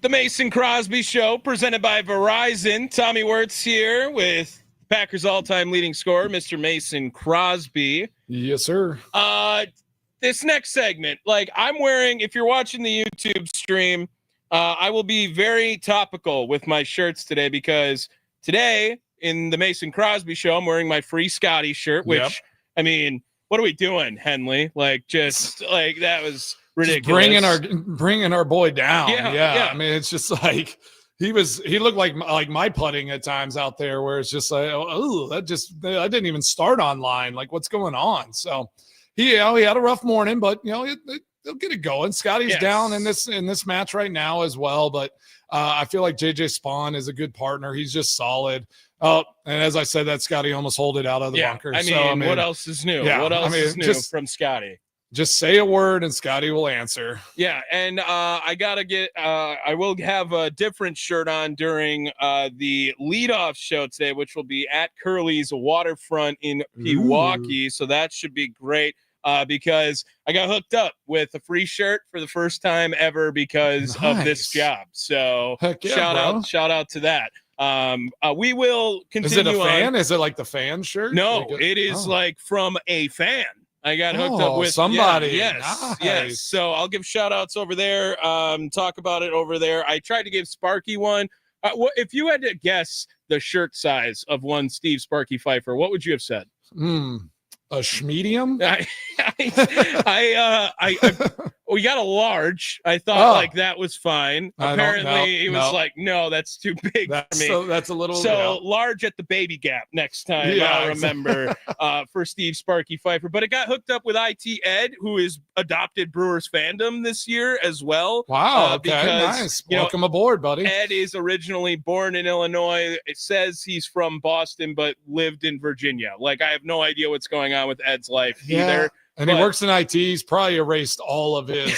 The Mason Crosby Show, presented by Verizon. Tommy Wirtz here with Packers all-time leading scorer, Mr. Mason Crosby. Yes, sir. This next segment, I'm wearing, if you're watching the YouTube stream, I will be very topical with my shirts today because today in the Mason Crosby Show, I'm wearing my Free Scotty shirt, which, I mean, what are we doing, Henley? That was ridiculous. Just bringing our boy down. Yeah. I mean, it's just like he looked like my putting at times out there, where it's just like, I didn't even start online. Like, what's going on? So he had a rough morning, but he'll get it going. Scotty's down in this match right now as well, but I feel like JJ Spawn is a good partner. He's just solid. Oh, and as I said, that Scotty almost hold it out of the bunker. I mean, what else is new? Yeah, what else is new from Scotty? Just say a word and Scotty will answer. Yeah, and I will have a different shirt on during the leadoff show today, which will be at Curly's Waterfront in Pewaukee. So that should be great because I got hooked up with a free shirt for the first time ever because of this job. So shout out to that. We will continue. Is it a fan? On. Is it like the fan shirt? No, it is from a fan. I got hooked up with somebody. Yes. So I'll give shout outs over there. Talk about it over there. I tried to give Sparky one. If you had to guess the shirt size of one Steve Sparky Pfeiffer, what would you have said? A schmedium? We got a large. I thought that was fine. Apparently, he was like, "No, that's too big for me." That's a little large at the baby gap next time. I'll remember for Steve Sparky Pfeiffer. But it got hooked up with IT Ed, who is adopted Brewers fandom this year as well. Wow, okay, nice. Welcome aboard, buddy. Ed is originally born in Illinois. It says he's from Boston, but lived in Virginia. I have no idea what's going on with Ed's life either. And he works in IT. He's probably erased all of his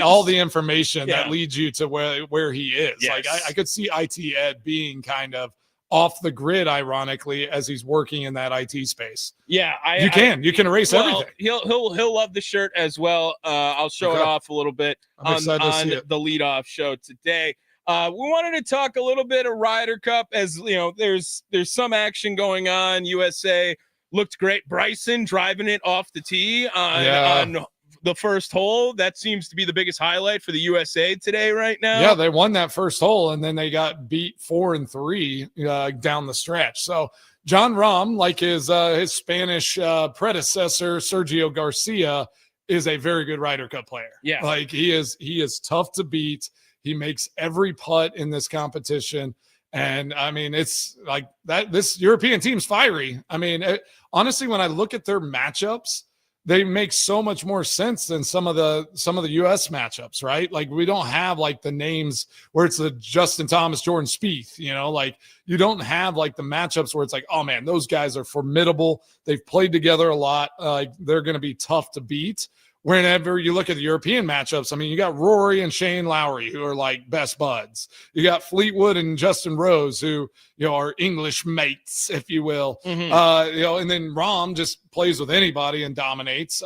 all the information that leads you to where he is. Yes. I could see IT Ed being kind of off the grid, ironically, as he's working in that IT space. Yeah, you can erase everything. He'll love the shirt as well. I'll show it off a little bit on the leadoff show today. We wanted to talk a little bit of Ryder Cup, as there's some action going on. USA looked great. Bryson driving it off the tee on the first hole. That seems to be the biggest highlight for the USA today right now. Yeah, they won that first hole, and then they got beat 4-3 down the stretch. So John Rahm, like his Spanish predecessor, Sergio Garcia, is a very good Ryder Cup player. Yeah. He is tough to beat. He makes every putt in this competition. And I mean, it's like that. This European team's fiery. I mean, honestly, when I look at their matchups, they make so much more sense than some of the U.S. matchups, right? Like, we don't have the names where it's a Justin Thomas, Jordan Spieth. You don't have the matchups where it's like, oh man, those guys are formidable. They've played together a lot. They're going to be tough to beat. Whenever you look at the European matchups, I mean, you got Rory and Shane Lowry, who are best buds. You got Fleetwood and Justin Rose, who, are English mates, if you will. Mm-hmm. And then Rahm just plays with anybody and dominates.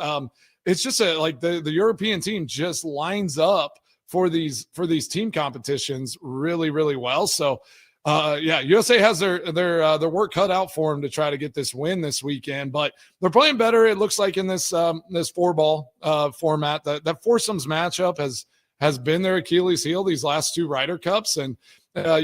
It's just the European team just lines up for these team competitions really, really well. So, USA has their work cut out for them to try to get this win this weekend, but they're playing better. It looks like in this 4-ball format. That foursomes matchup has been their Achilles heel these last two Ryder Cups, and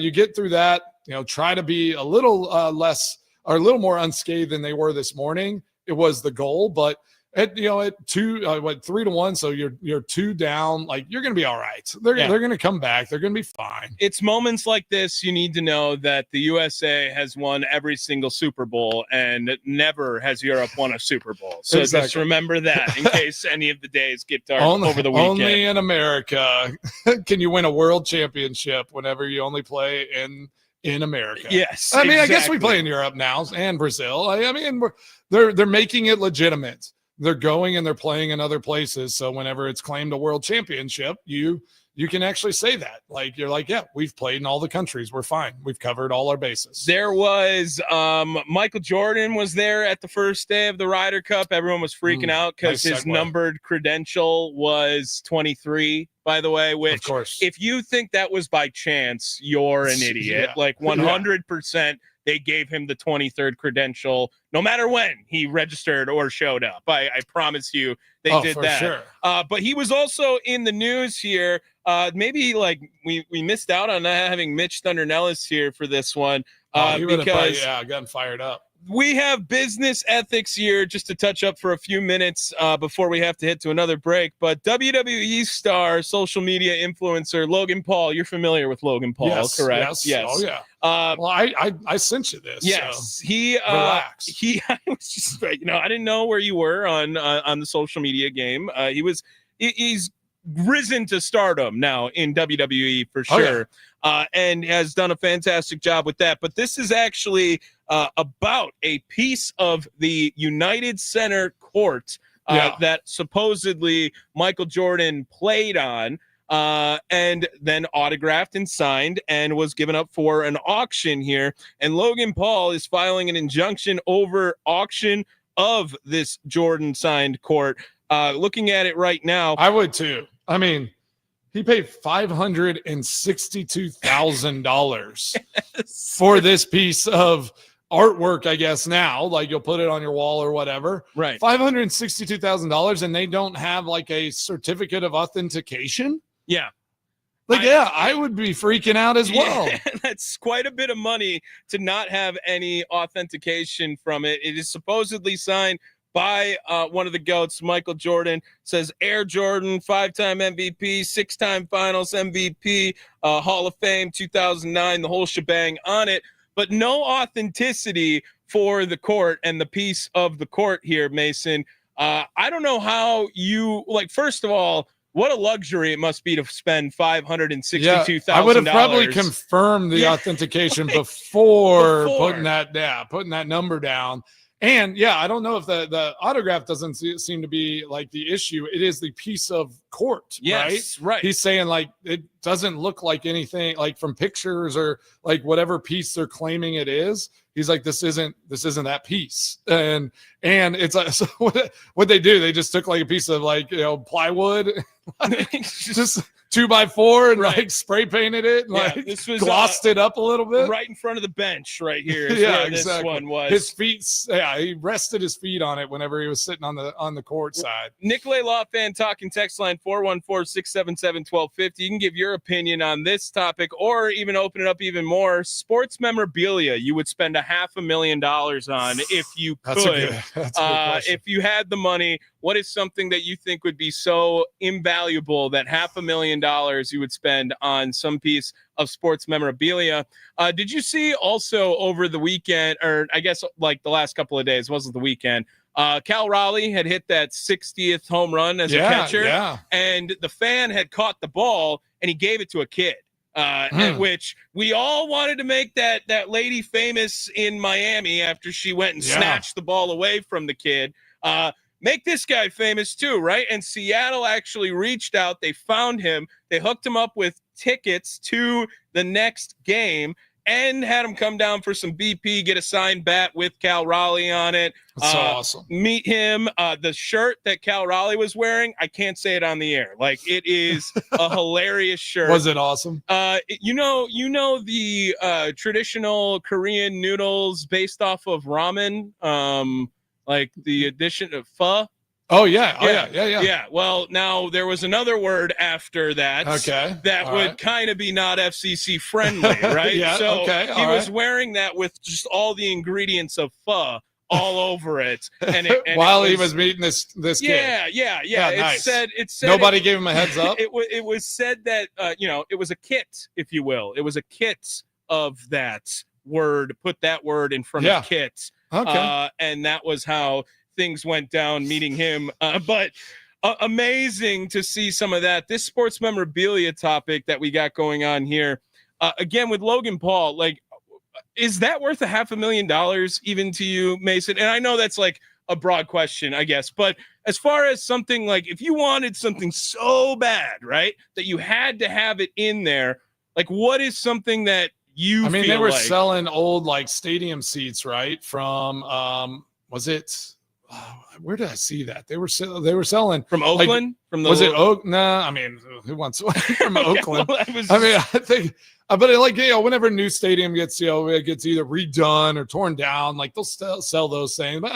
you get through that. Try to be a little less or a little more unscathed than they were this morning. It was the goal, but at 3-1, so you're 2 down. You're going to be all right. They're going to come back. They're going to be fine. It's moments like this you need to know that the USA has won every single Super Bowl, and never has Europe won a Super Bowl. So just remember that in case any of the days get dark over the weekend. Only in America can you win a world championship whenever you only play in America. Yes, I mean, I guess we play in Europe now and Brazil. I mean, they're making it legitimate. They're going and they're playing in other places. So whenever it's claimed a world championship, you you can actually say that. Like, you're like, yeah, we've played in all the countries. We're fine. We've covered all our bases. There was Michael Jordan was there at the first day of the Ryder Cup. Everyone was freaking out because his numbered credential was 23, by the way, which, of course, if you think that was by chance, you're an idiot. Like 100%. They gave him the 23rd credential, no matter when he registered or showed up. I promise you they did that. Sure. But he was also in the news here. Maybe like we missed out on not having Mitch Thunder Nellis here for this one. Because gotten fired up. We have business ethics here, just to touch up for a few minutes before we have to hit to another break. But WWE star, social media influencer Logan Paul, you're familiar with Logan Paul, correct? Yes. Oh yeah. Well, I sent you this. Yes, so he relax. I was just I didn't know where you were on the social media game. He's risen to stardom now in WWE for sure, and has done a fantastic job with that. But this is actually about a piece of the United Center court that supposedly Michael Jordan played on, and then autographed and signed and was given up for an auction here. And Logan Paul is filing an injunction over auction of this Jordan signed court. Looking at it right now, I would too. I mean, he paid $562,000 for this piece of artwork, I guess now, like you'll put it on your wall or whatever. Right. $562,000, and they don't have like a certificate of authentication. Yeah. Like, I would be freaking out as well. Yeah, that's quite a bit of money to not have any authentication from it. It is supposedly signed by one of the GOATs, Michael Jordan. Says Air Jordan, 5-time MVP, 6-time Finals MVP, Hall of Fame, 2009, the whole shebang on it. But no authenticity for the court and the piece of the court here, Mason. I don't know how you, like, first of all, what a luxury it must be to spend $562,000. I would have probably confirmed the authentication before putting that number down. And I don't know if the autograph doesn't seem to be like the issue. It is the piece of court, right? He's saying like it doesn't look like anything like from pictures or like whatever piece they're claiming it is. He's like, this isn't that piece. And it's like, so what they do, they just took like a piece of like, plywood, just 2x4 and like spray painted it, and like this was, glossed it up a little bit. Right in front of the bench right here. Exactly. This one was. His feet, he rested his feet on it whenever he was sitting on the court side. Nicolay Law Fan talking text line 414-677-1250. You can give your opinion on this topic or even open it up even more. Sports memorabilia you would spend $500,000 on if you could. That's a good question. If you had the money, what is something that you think would be so invaluable that $500,000 you would spend on some piece of sports memorabilia? Did you see also over the weekend, or I guess like the last couple of days, wasn't the weekend, Cal Raleigh had hit that 60th home run as a catcher, and the fan had caught the ball and he gave it to a kid. Which we all wanted to make that lady famous in Miami after she went and snatched the ball away from the kid. Make this guy famous too, right? And Seattle actually reached out. They found him. They hooked him up with tickets to the next game and had him come down for some BP, get a signed bat with Cal Raleigh on it. That's so awesome. Meet him. The shirt that Cal Raleigh was wearing, I can't say it on the air. Like, it is a hilarious shirt. Was it awesome? You know the traditional Korean noodles based off of ramen, like the addition of pho. Oh yeah. Well, now there was another word after that. Okay. That all would right. kind of be not FCC friendly, right? Yeah. So okay. he was wearing that with just all the ingredients of pho all over it, and while he was meeting this kid. Yeah. Nice. It said nobody gave him a heads up. It was said that it was a kit, if you will. It was a kit of that word. Put that word in front of kit. Okay. And that was how things went down meeting him. But amazing to see some of that. This sports memorabilia topic that we got going on here, again, with Logan Paul, like, is that worth $500,000 even to you, Mason? And I know that's like a broad question, I guess, but as far as something like if you wanted something so bad, right, that you had to have it in there, like what is something that you feel they were like selling old like stadium seats, right? From was it where did I see that? They were selling from Oakland? From the was it Oak? Nah, who wants from Oakland? Well, I think but like whenever a new stadium gets it gets either redone or torn down, like they'll still sell those things. But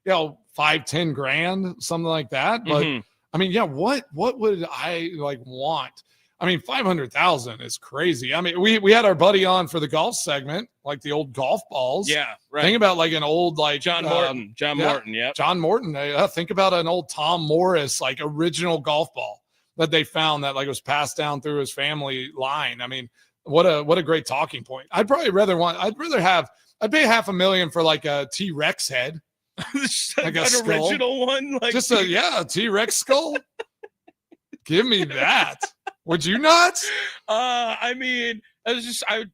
$5-10 grand, something like that. But what would I like want? 500,000 is crazy. We had our buddy on for the golf segment, like the old golf balls. Yeah, right. Think about like an old like John Morton. John Morton. Think about an old Tom Morris like original golf ball that they found that like was passed down through his family line. What a great talking point. I'd pay $500,000 for like a T-Rex head. Like an original one, like just a T-Rex skull. Give me that. Would you not? I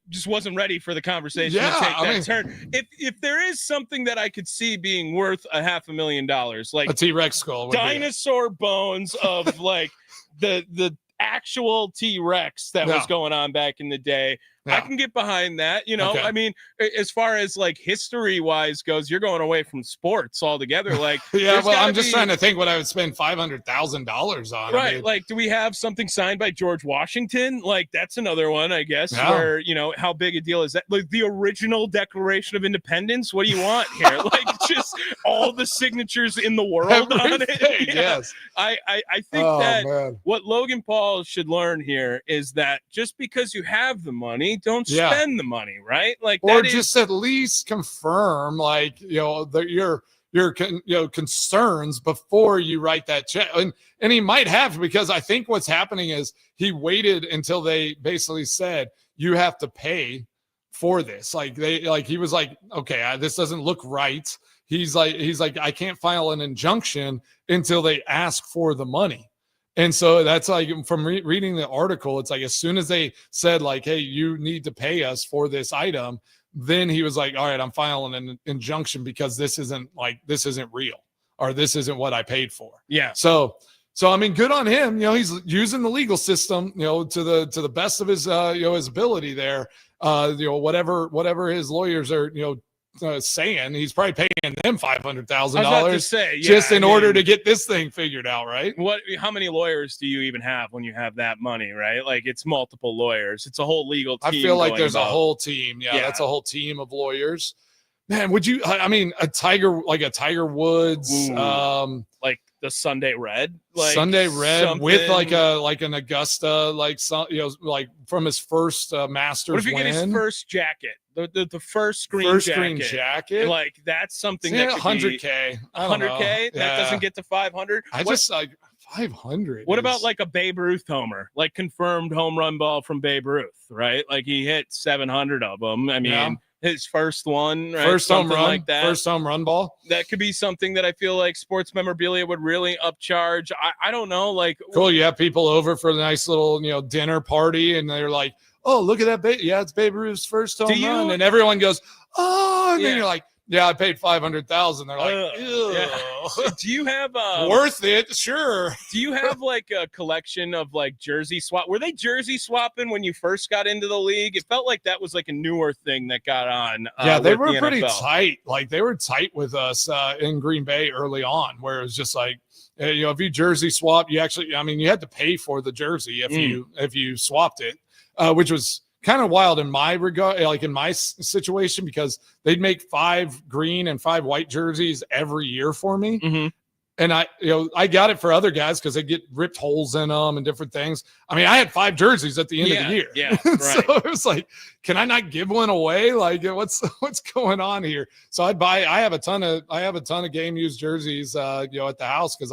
just wasn't ready for the conversation to take that turn. If there is something that I could see being worth $500,000, like a T-Rex skull, dinosaur bones of like the actual T-Rex that was going on back in the day. I can get behind that. Okay. As far as like history wise goes, you're going away from sports altogether. Like, I'm just trying to think what I would spend $500,000 on. Right. Like, do we have something signed by George Washington? Like, that's another one, I guess, where, how big a deal is that? Like the original Declaration of Independence. What do you want here? Like just all the signatures in the world on it. Yeah. Yes. I think what Logan Paul should learn here is that just because you have the money, don't spend the money, right? Like, or just at least confirm, like, your concerns before you write that check. And he might have, because I think what's happening is he waited until they basically said you have to pay for this. Like he was like, okay, this doesn't look right. He's like, I can't file an injunction until they ask for the money. And so that's like from reading the article, it's like as soon as they said like, hey, you need to pay us for this item, then he was like, all right, I'm filing an injunction because this isn't real, or this isn't what I paid for. Yeah. So good on him. He's using the legal system, to the best of his his ability there. Whatever his lawyers are, saying, he's probably paying them $500,000 just in order to get this thing figured out, right? How many lawyers do you even have when you have that money, right? Like it's multiple lawyers. It's a whole legal team. I feel like there's a whole team. Yeah, that's a whole team of lawyers. Man, would you? a Tiger Woods, like the Sunday Red, with like an Augusta, like like from his first Masters. What if you win? get his first jacket, the first green jacket? Like that's something that could $100K. $100K. That doesn't get to 500. Just like 500. What about like a Babe Ruth homer, like confirmed home run ball from Babe Ruth, right? Like he hit 700 of them. His first one, right? First home run, like that. First home run ball. That could be something that I feel like sports memorabilia would really upcharge. I don't know. Like, cool. You have people over for a nice little, dinner party, and they're like, "Oh, look at that! It's Babe Ruth's first home run," and everyone goes, "Oh!" And then you're like, "Yeah, I paid $500,000." They're like, Do you have worth it? Sure. Do you have like a collection of like jersey swap? Were they jersey swapping when you first got into the league? It felt like that was like a newer thing that got on. They were pretty tight. Like they were tight with us in Green Bay early on, where it was just like, if you jersey swap, you actually, you had to pay for the jersey if you swapped it, which was kind of wild in my regard, like in my situation, because they'd make 5 green and 5 white jerseys every year for me. Mm-hmm. And I got it for other guys because they get ripped holes in them and different things. I had 5 jerseys at the end of the year. Yeah, right. So it was like, can I not give one away? Like, what's going on here? So I have a ton of game used jerseys, at the house, because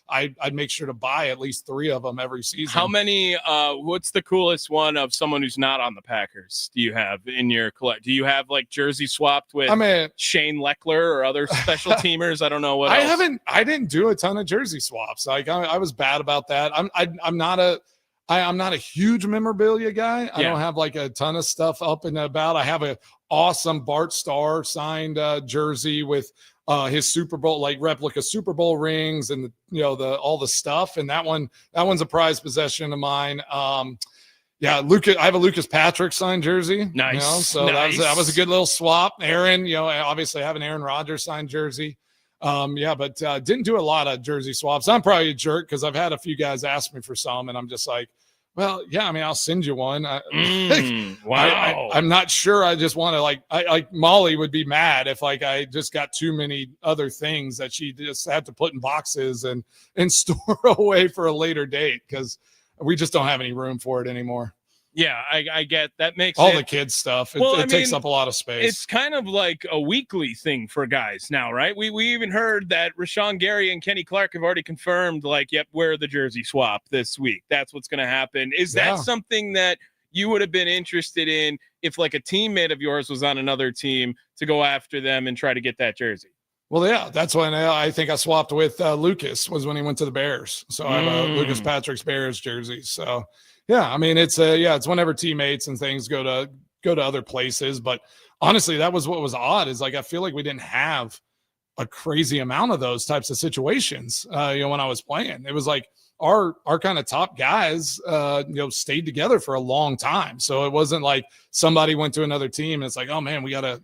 I'd make sure to buy at least 3 of them every season. How many? What's the coolest one of someone who's not on the Packers do you have in your collect? Do you have like jersey swapped with Shane Leckler or other special teamers? I don't know what. I didn't do a ton of jersey swaps. Like I was bad about that. I'm not a huge memorabilia guy. I don't have like a ton of stuff up and about. I have awesome Bart Starr signed jersey with his Super Bowl, like replica Super Bowl rings and all the stuff. And that one's a prized possession of mine. Yeah, Lucas. I have a Lucas Patrick signed jersey. Nice. So that was a good little swap. Aaron, obviously I have an Aaron Rodgers signed jersey. But didn't do a lot of jersey swaps. I'm probably a jerk because I've had a few guys ask me for some, and I'm just like, well, yeah, I mean, I'll send you one. Wow. I'm not sure. I just want to like Molly would be mad if like I just got too many other things that she just had to put in boxes and store away for a later date because we just don't have any room for it anymore. Yeah, I get that. Makes all the kids stuff. It takes up a lot of space. It's kind of like a weekly thing for guys now, right? We even heard that Rashawn Gary and Kenny Clark have already confirmed, like, yep, we're the jersey swap this week. That's what's going to happen. Is that something that you would have been interested in if like a teammate of yours was on another team to go after them and try to get that jersey? Well, yeah, that's when I think I swapped with Lucas was when he went to the Bears. So I have a Lucas Patrick's Bears jersey. So yeah, I mean, it's whenever teammates and things go to other places. But honestly, that was what was odd is like, I feel like we didn't have a crazy amount of those types of situations, when I was playing. It was like our kind of top guys, stayed together for a long time. So it wasn't like somebody went to another team and it's like, oh man, we got to,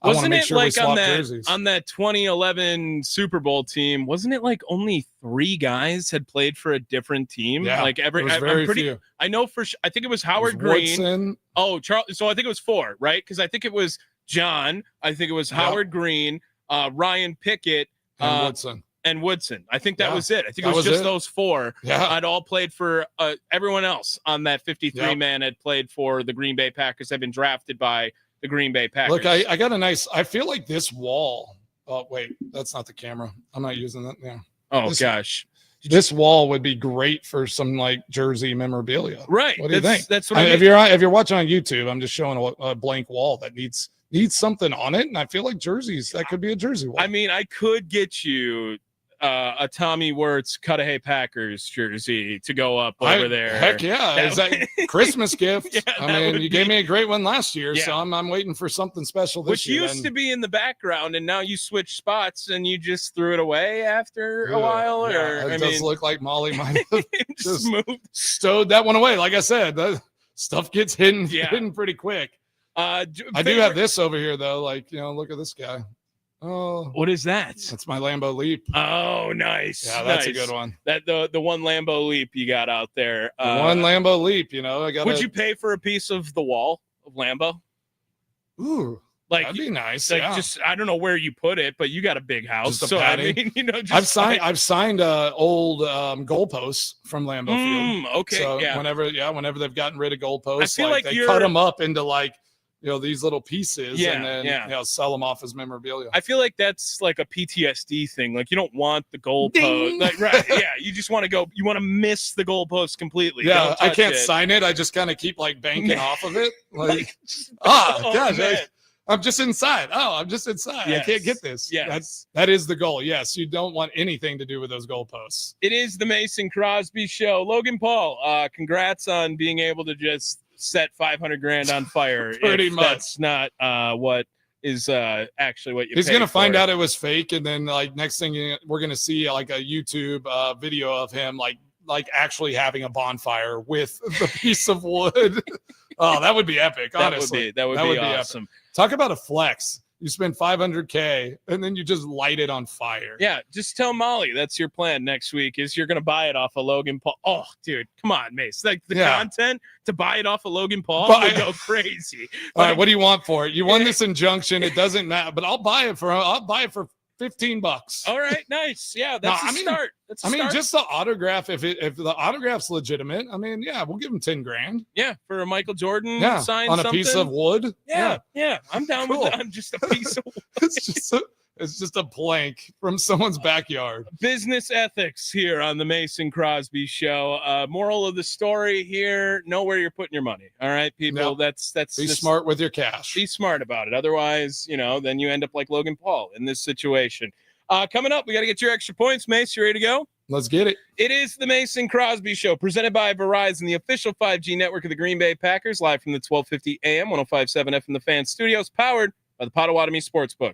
I want to make sure we swap jerseys. On that 2011 Super Bowl team, wasn't it like only 3 guys had played for a different team? Yeah, like few. I know I think it was Howard Green. Woodson. Oh, Charles. So I think it was 4, right? Because I think it was John. I think it was Howard Green, Ryan Pickett, and Woodson. I think that was it. I think it was just those 4. Yeah. I'd all played for everyone else on that 53 man had played for the Green Bay Packers. Had been drafted by the Green Bay Packers. Look, I got I feel like this wall. Oh, wait, that's not the camera. I'm not using that now. Oh, gosh. This wall would be great for some like jersey memorabilia. Right. What do you think? That's what I mean. If you're watching on YouTube, I'm just showing a blank wall that needs something on it. And I feel like jerseys, that could be a jersey wall. I mean, I could get you a Tommy Wirtz Cudahy Packers jersey to go up over there. Heck yeah. Is that Christmas gift? Yeah, I mean, you gave me a great one last year, so I'm waiting for something special this year. Which used to be in the background, and now you switch spots and you just threw it away after a while. It does look like Molly might have just stowed that one away. Like I said, the stuff gets hidden pretty quick. I do have this over here, though. Like, look at this guy. Oh, what is that? That's my Lambo Leap. Oh, nice. Yeah, that's a good one. That the one Lambo Leap you got out there. One Lambo Leap, I got. Would you pay for a piece of the wall of Lambo? Ooh, like that'd be nice. Like just I don't know where you put it, but you got a big house, just so I mean, I've signed old goalposts from Lambeau Field. Okay, so whenever they've gotten rid of goalposts, I feel like they cut them up into like these little pieces, and then sell them off as memorabilia. I feel like that's like a PTSD thing. Like you don't want the goalpost, like, right? Yeah, you just want to go. You want to miss the goalpost completely. Yeah, I can't sign it. I just kind of keep like banking off of it. Like, gosh, I'm just inside. I'm just inside. Yes. I can't get this. Yes. That is the goal. Yes, you don't want anything to do with those goalposts. It is the Mason Crosby Show. Logan Paul, congrats on being able to just set $500,000 on fire. Pretty much. That's not what is actually what you. He's gonna find out it was fake, and then like next thing we're gonna see like a YouTube video of him like actually having a bonfire with the piece of wood. Oh, that would be epic. Honestly, that would be awesome. Epic. Talk about a flex. You spend $500K and then you just light it on fire. Yeah, just tell Molly that's your plan next week is you're going to buy it off of Logan Paul. Oh, dude, come on, Mace. Like the content to buy it off of Logan Paul would go crazy. All right, what do you want for it? You won this injunction. It doesn't matter, but I'll buy it for $15. All right, nice. Yeah, that's a start. That's just the autograph. If the autograph's legitimate, we'll give him $10,000. Yeah, for a Michael Jordan sign on a piece of wood. Yeah. I'm down with that. On just a piece of wood. It's just a plank from someone's backyard. Business ethics here on the Mason Crosby Show. Moral of the story here: know where you're putting your money. All right, people. Yep. That's be smart with your cash. Be smart about it. Otherwise, then you end up like Logan Paul in this situation. Coming up, we got to get your extra points, Mace. You ready to go? Let's get it. It is the Mason Crosby Show, presented by Verizon, the official 5G network of the Green Bay Packers, live from the 1250 AM, 105.7 FM The Fan Studios, powered by the Potawatomi Sportsbook.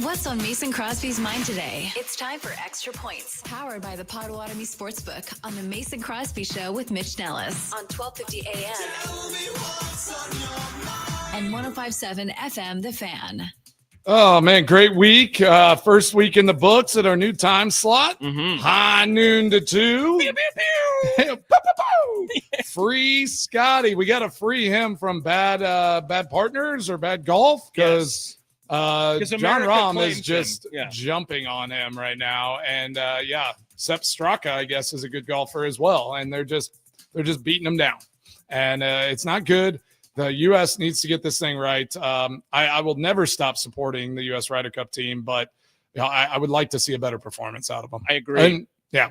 What's on Mason Crosby's mind today? It's time for Extra Points, powered by the Potawatomi Sportsbook on the Mason Crosby Show with Mitch Nellis on 1250 AM and 105.7 FM, The Fan. Oh, man, great week. First week in the books at our new time slot. High noon to 2. Pew, pew, pew. Free Scotty. We got to free him from bad partners or bad golf because John Rahm is just jumping on him right now. And, Sepp Straka, I guess, is a good golfer as well. And they're just beating him down. And it's not good. The U.S. needs to get this thing right. I will never stop supporting the U.S. Ryder Cup team, but I would like to see a better performance out of them. I agree. And,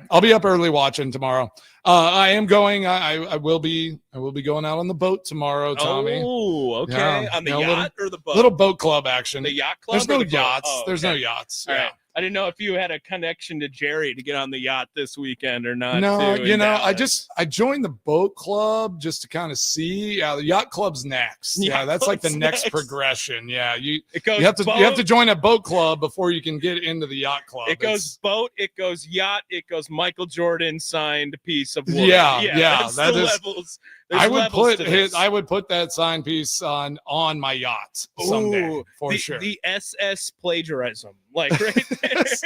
I'll be up early watching tomorrow. I am going. I will be going out on the boat tomorrow, Tommy. Oh, okay. On the yacht or the boat? Little boat club action. The yacht club. There's no yachts. Oh, okay. There's no yachts. All right. I didn't know if you had a connection to Jerry to get on the yacht this weekend or not. No, I joined the boat club just to kind of see. The yacht club's next. That's like the next progression. Yeah, you have to join a boat club before you can get into the yacht club. It goes boat, it goes yacht, it goes Michael Jordan signed piece of wood. Yeah. That's the levels. I would put that sign piece on my yacht someday for sure. The SS plagiarism, like right there. Yes.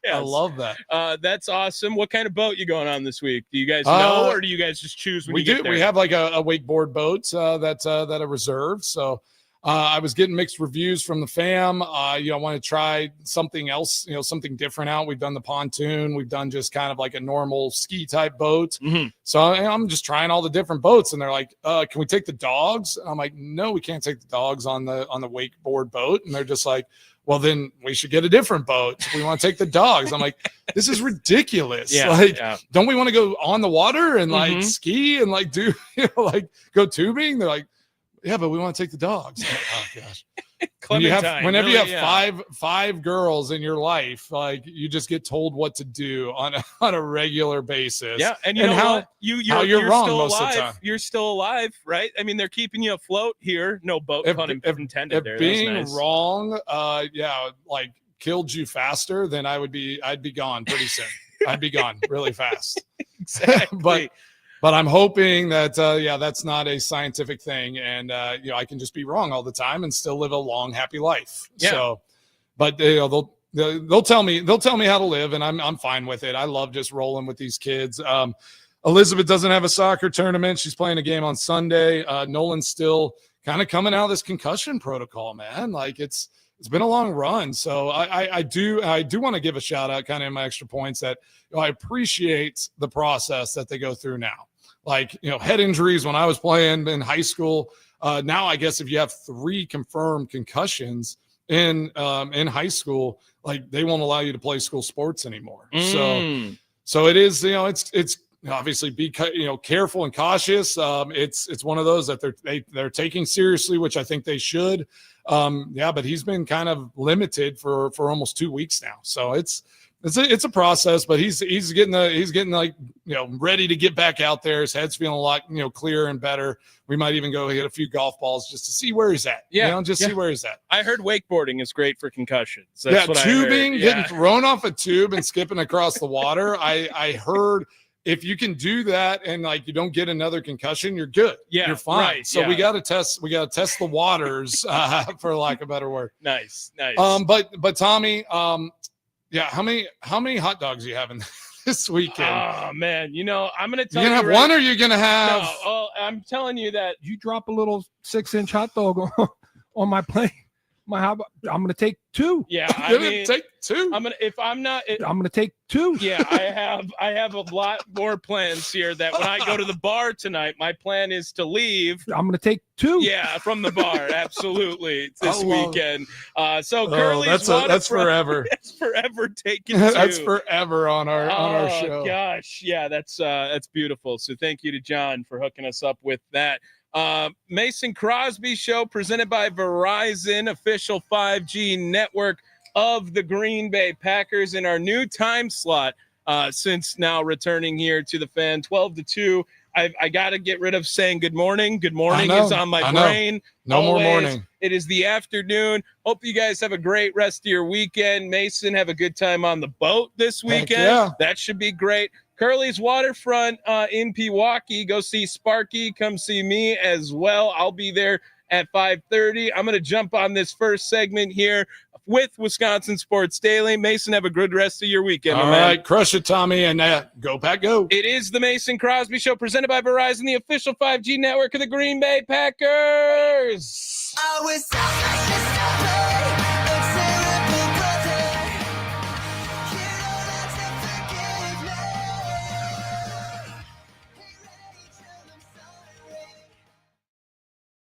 I love that. That's awesome. What kind of boat you going on this week? Do you guys know, or do you guys just choose when you get there? We have like a wakeboard boat that are reserved. So I was getting mixed reviews from the fam. I want to try something else, something different out. We've done the pontoon. We've done just kind of like a normal ski type boat. So I'm just trying all the different boats. And they're like, can we take the dogs? I'm like, no, we can't take the dogs on the wakeboard boat. And they're just like, well, then we should get a different boat. We want to take the dogs. I'm like, this is ridiculous. Don't we want to go on the water and like ski and like do, go tubing? They're like, yeah, but we want to take the dogs. Like, oh gosh. Whenever you have five girls in your life, like you just get told what to do on a regular basis. Yeah, and you're wrong still most alive. of the time. You're still alive, right? I mean, they're keeping you afloat here. No boat pun intended there. Being nice. wrong, like killed you faster, then I'd be gone pretty soon. I'd be gone really fast. Exactly. But I'm hoping that, that's not a scientific thing. And, I can just be wrong all the time and still live a long, happy life. Yeah. So, but they'll tell me how to live, and I'm fine with it. I love just rolling with these kids. Elizabeth doesn't have a soccer tournament. She's playing a game on Sunday. Nolan's still kind of coming out of this concussion protocol, man. Like it's been a long run. So I do want to give a shout out kind of in my extra points that I appreciate the process that they go through now. Like, head injuries when I was playing in high school. Now, I guess if you have 3 confirmed concussions in high school, like they won't allow you to play school sports anymore. So it is, it's obviously be careful and cautious. It's one of those that they're taking seriously, which I think they should. But he's been kind of limited for almost 2 weeks now. So it's a process, but he's getting like, ready to get back out there. His head's feeling a lot, clearer and better. We might even go hit a few golf balls just to see where he's at. See where he's at. I heard wakeboarding is great for concussions. That's what tubing, I heard. Getting thrown off a tube and skipping across the water. I heard if you can do that and like you don't get another concussion, you're good. Yeah, you're fine. Right, so we got to test the waters, for lack of a better word. Nice. But Tommy, how many hot dogs are you having this weekend? Oh man, I'm gonna tell you. Have one, or you're gonna have? No, I'm telling you that you drop a little 6-inch hot dog on my plate. I'm gonna take 2. Yeah, take 2. I'm gonna take 2. Yeah, I have a lot more plans here. That when I go to the bar tonight, my plan is to leave. I'm gonna take 2. Yeah, from the bar, absolutely this weekend. So Curly's that's forever. That's forever taking 2. That's forever on our show. Oh gosh, yeah, that's beautiful. So thank you to John for hooking us up with that. Mason Crosby Show presented by Verizon, official 5G network of the Green Bay Packers in our new time slot, since now returning here to the Fan 12 to 2 I got to get rid of saying good morning. Good morning is on my brain. No more morning. It is the afternoon. Hope you guys have a great rest of your weekend. Mason, have a good time on the boat this weekend. Yeah. That should be great. Curly's Waterfront in Pewaukee. Go see Sparky. Come see me as well. I'll be there at 5:30. I'm going to jump on this first segment here with Wisconsin Sports Daily. Mason, have a good rest of your weekend. All right, crush it, Tommy, and go Pack Go. It is the Mason Crosby Show, presented by Verizon, the official 5G network of the Green Bay Packers. I was